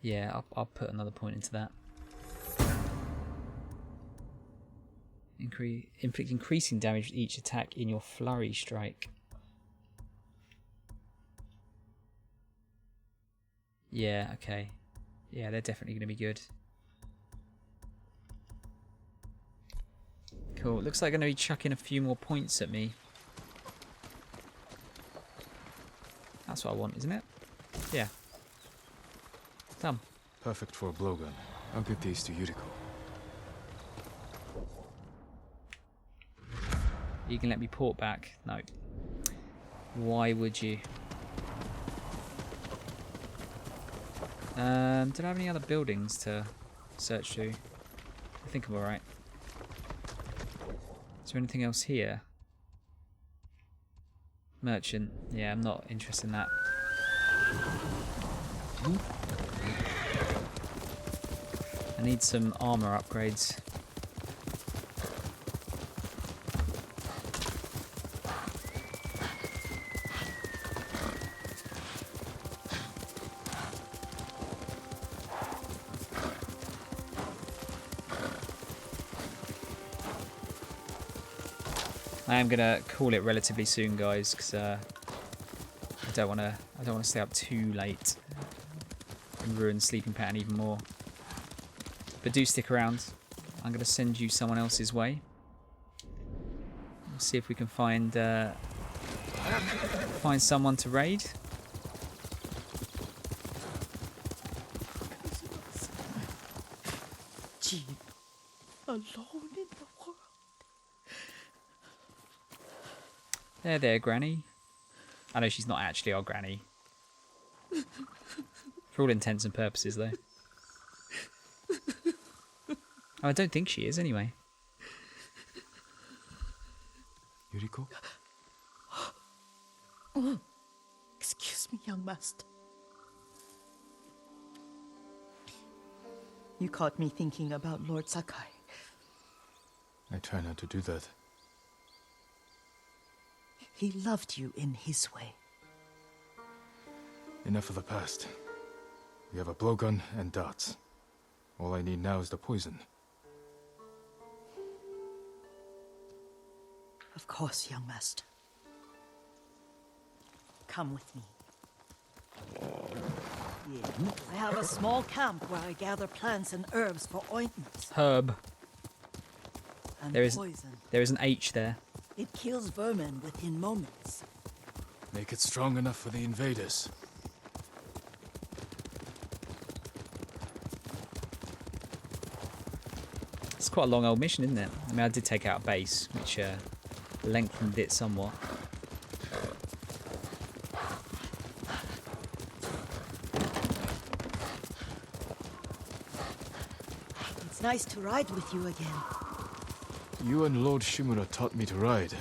S1: Yeah, I'll put another point into that. Inflict increasing damage with each attack in your flurry strike. Yeah, okay. Yeah, they're definitely going to be good. Cool. Looks like they're going to be chucking a few more points at me. That's what I want, isn't it? Yeah. Done.
S2: Perfect for a blowgun. I'll give these to Yuriko.
S1: You can let me port back. No. Why would you? Did I have any other buildings to search through? I think I'm alright. Is there anything else here? Merchant. Yeah, I'm not interested in that. I need some armor upgrades. I am gonna call it relatively soon, guys, because I don't want to stay up too late and ruin the sleeping pattern even more. But do stick around. I'm gonna send you someone else's way. We'll see if we can find someone to raid.
S8: Jean, alone in the world.
S1: There, Granny. I know she's not actually our Granny. For all intents and purposes, though. Oh, I don't think she is, anyway.
S2: Yuriko?
S8: Oh, excuse me, young master. You caught me thinking about Lord Sakai.
S2: I try not to do that.
S8: He loved you in his way.
S2: Enough of the past. We have a blowgun and darts. All I need now is the poison.
S8: Of course, young master. Come with me. Yeah. I have a small camp where I gather plants and herbs for ointments.
S1: Herb.
S8: And
S1: There is
S8: poison.
S1: an H there.
S8: It kills vermin within moments.
S2: Make it strong enough for the invaders.
S1: It's quite a long old mission, isn't it? I mean, I did take out a base, which lengthened it somewhat.
S8: It's nice to ride with you again.
S2: You and Lord Shimura taught me to ride.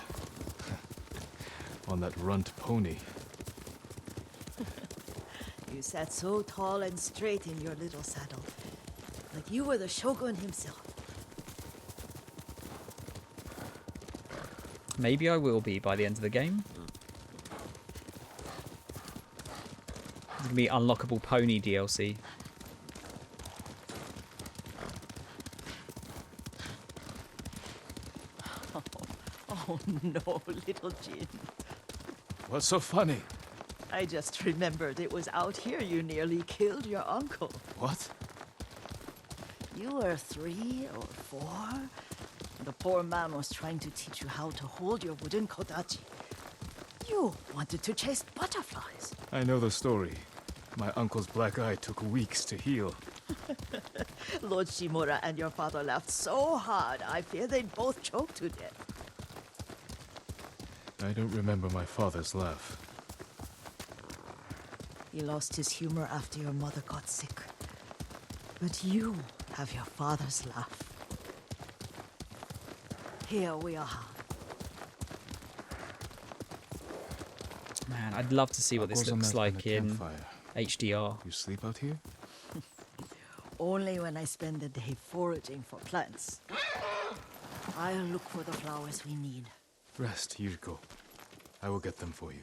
S2: On that runt pony.
S8: You sat so tall and straight in your little saddle. Like you were the shogun himself.
S1: Maybe I will be by the end of the game. It's going to be unlockable pony DLC.
S8: Oh no, little Jin.
S2: What's so funny?
S8: I just remembered it was out here you nearly killed your uncle.
S2: What?
S8: You were 3 or 4. The poor man was trying to teach you how to hold your wooden kodachi. You wanted to chase butterflies.
S2: I know the story. My uncle's black eye took weeks to heal.
S8: Lord Shimura and your father laughed so hard, I fear they'd both choke to death.
S2: I don't remember my father's laugh.
S8: He lost his humor after your mother got sick. But you have your father's laugh. Here we are.
S1: Man, I'd love to see what this looks like in HDR.
S2: You sleep out here?
S8: Only when I spend the day foraging for plants. I'll look for the flowers we need.
S2: Rest, Yuriko. I will get them for you.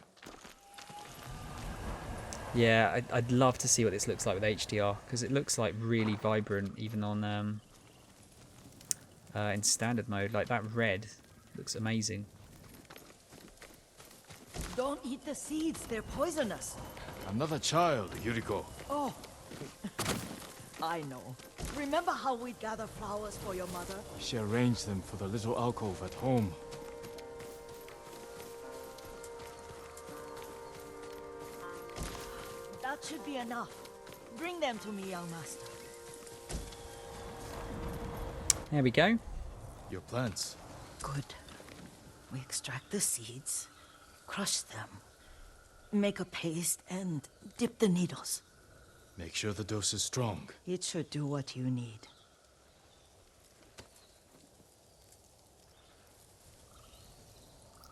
S1: Yeah, I'd love to see what this looks like with HDR, because it looks like really vibrant even on in standard mode. Like that red looks amazing.
S8: Don't eat the seeds, they're poisonous.
S2: Another child, Yuriko.
S8: Oh, I know. Remember how we'd gather flowers for your mother?
S2: She arranged them for the little alcove at home.
S8: That should be enough. Bring them to me, young master.
S1: There we go.
S2: Your plants.
S8: Good. We extract the seeds, crush them, make a paste, and dip the needles.
S2: Make sure the dose is strong.
S8: It should do what you need.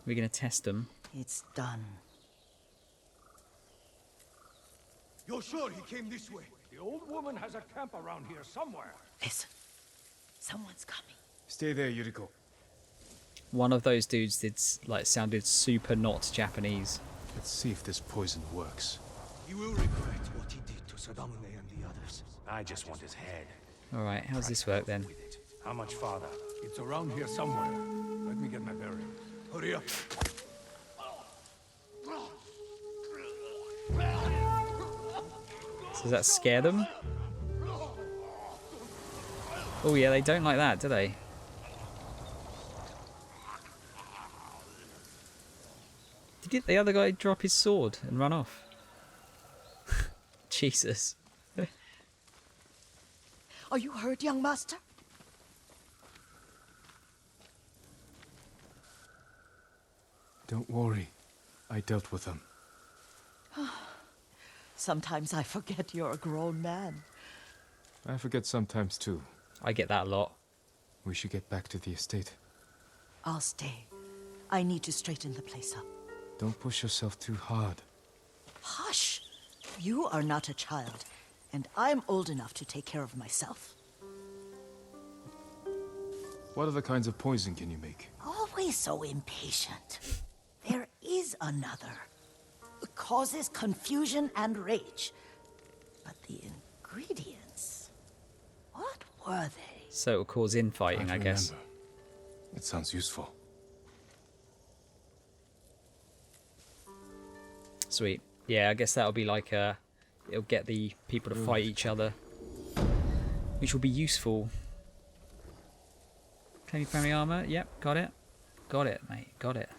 S1: We're going to test them.
S8: It's done.
S12: You're sure he came this way? The old woman has a camp around here somewhere.
S8: Listen. Someone's coming.
S2: Stay there, Yuriko.
S1: One of those dudes sounded super not Japanese.
S2: Let's see if this poison works.
S12: He will regret what he did to Sadamune and the others. I just want his head.
S1: Alright, how does this work then?
S12: How much farther? It's around here somewhere. Let me get my bearings. Hurry up.
S1: So does that scare them? Oh yeah, they don't like that, do they? Did the other guy drop his sword and run off? Jesus.
S8: Are you hurt, young master?
S2: Don't worry. I dealt with them.
S8: Sometimes I forget you're a grown man.
S2: I forget sometimes too.
S1: I get that a lot.
S2: We should get back to the estate.
S8: I'll stay. I need to straighten the place up.
S2: Don't push yourself too hard.
S8: Hush! You are not a child, and I'm old enough to take care of myself.
S2: What other kinds of poison can you make?
S8: Always so impatient. There is another. It causes confusion and rage. But the ingredients... what were they?
S1: So it'll cause infighting, I guess.
S2: Remember. It sounds useful.
S1: Sweet. Yeah, I guess that'll be like it'll get the people to fight each other, which will be useful. Claim family armor. Yep, got it. Got it, mate. Got it.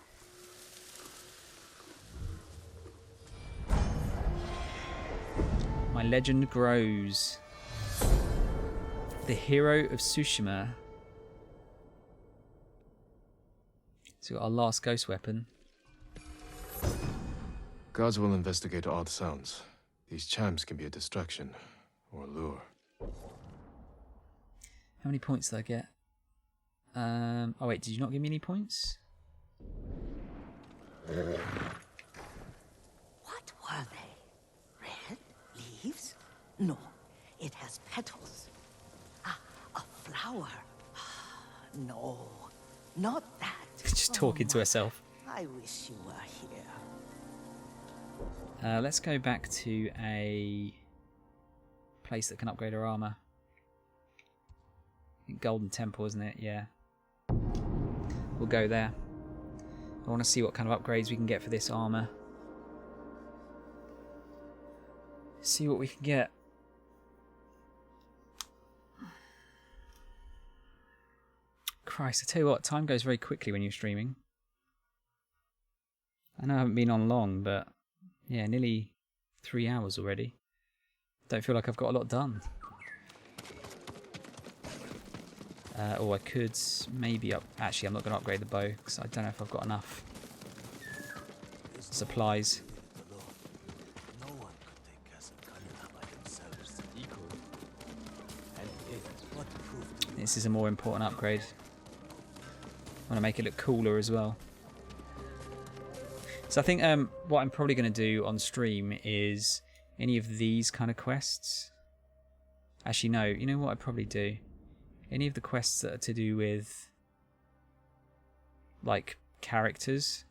S1: My legend grows. The hero of Tsushima. So our last ghost weapon.
S2: Gods will investigate odd sounds. These chimes can be a distraction or a lure.
S1: How many points did I get? Oh wait, did you not give me any points?
S8: What were they? Red leaves? No, it has petals. Ah, a flower. No, not that.
S1: Just talking to herself.
S8: I wish you were here.
S1: Let's go back to a place that can upgrade our armor. I think Golden Temple, isn't it? Yeah. We'll go there. I want to see what kind of upgrades we can get for this armor. See what we can get. Christ, I tell you what, time goes very quickly when you're streaming. I know I haven't been on long, but yeah, nearly 3 hours already. Don't feel like I've got a lot done. Or I could maybe up. Actually, I'm not going to upgrade the bow because I don't know if I've got enough supplies. This is a more important upgrade. I want to make it look cooler as well. So I think what I'm probably going to do on stream is any of these kind of quests. Actually, no. You know what I'd probably do? Any of the quests that are to do with like characters,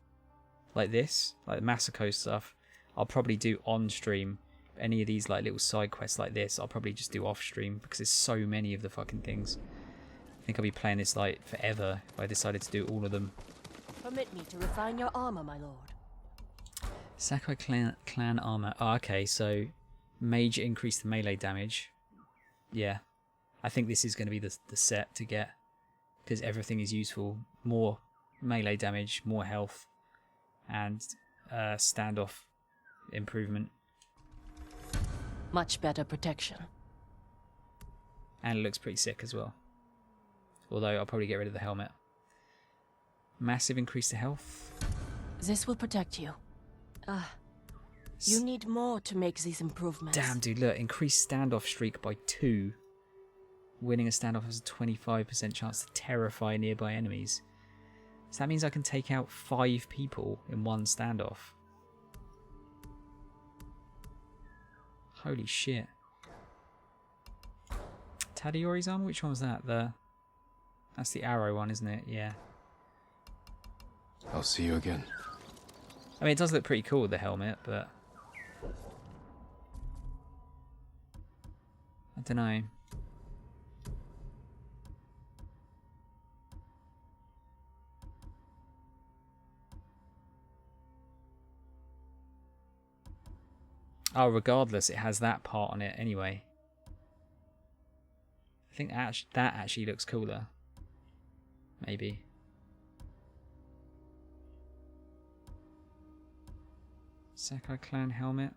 S1: like this, like the Masako stuff, I'll probably do on stream. Any of these like little side quests like this, I'll probably just do off stream because there's so many of the fucking things. I think I'll be playing this like forever if I decided to do all of them.
S11: Permit me to refine your armor, my lord.
S1: Sakai clan armor. Oh, okay, so major increase to melee damage. Yeah, I think this is going to be the set to get because everything is useful. More melee damage, more health, and standoff improvement.
S11: Much better protection.
S1: And it looks pretty sick as well. Although I'll probably get rid of the helmet. Massive increase to health.
S11: This will protect you. You need more to make these improvements.
S1: Damn, dude, look. Increased standoff streak by 2. Winning a standoff has a 25% chance to terrify nearby enemies. So that means I can take out 5 people in one standoff. Holy shit. Tadayori's armor? Which one was that? That's the arrow one, isn't it? Yeah.
S2: I'll see you again.
S1: I mean, it does look pretty cool with the helmet, but I don't know. Oh, regardless, it has that part on it anyway. I think that actually looks cooler. Maybe. Sakai clan helmet.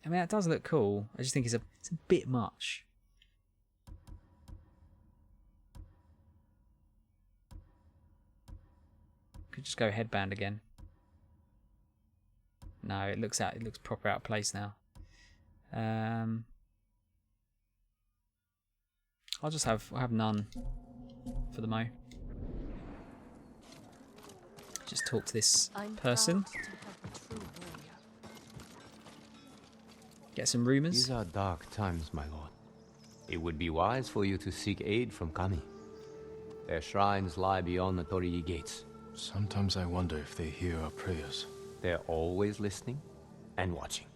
S1: I mean, that does look cool. I just think it's a bit much. Could just go headband again. No, it looks proper out of place now. I'll have none for the mo. Just talk to this person. Get some rumors.
S10: These are dark times, my lord. It would be wise for you to seek aid from Kami. Their shrines lie beyond the Torii gates.
S2: Sometimes I wonder if they hear our prayers.
S10: They're always listening and watching.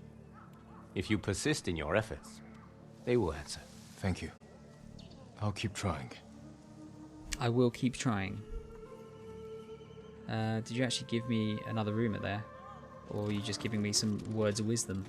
S10: If you persist in your efforts, they will answer.
S2: Thank you. I'll keep trying.
S1: I will keep trying. Did you actually give me another rumor there? Or are you just giving me some words of wisdom?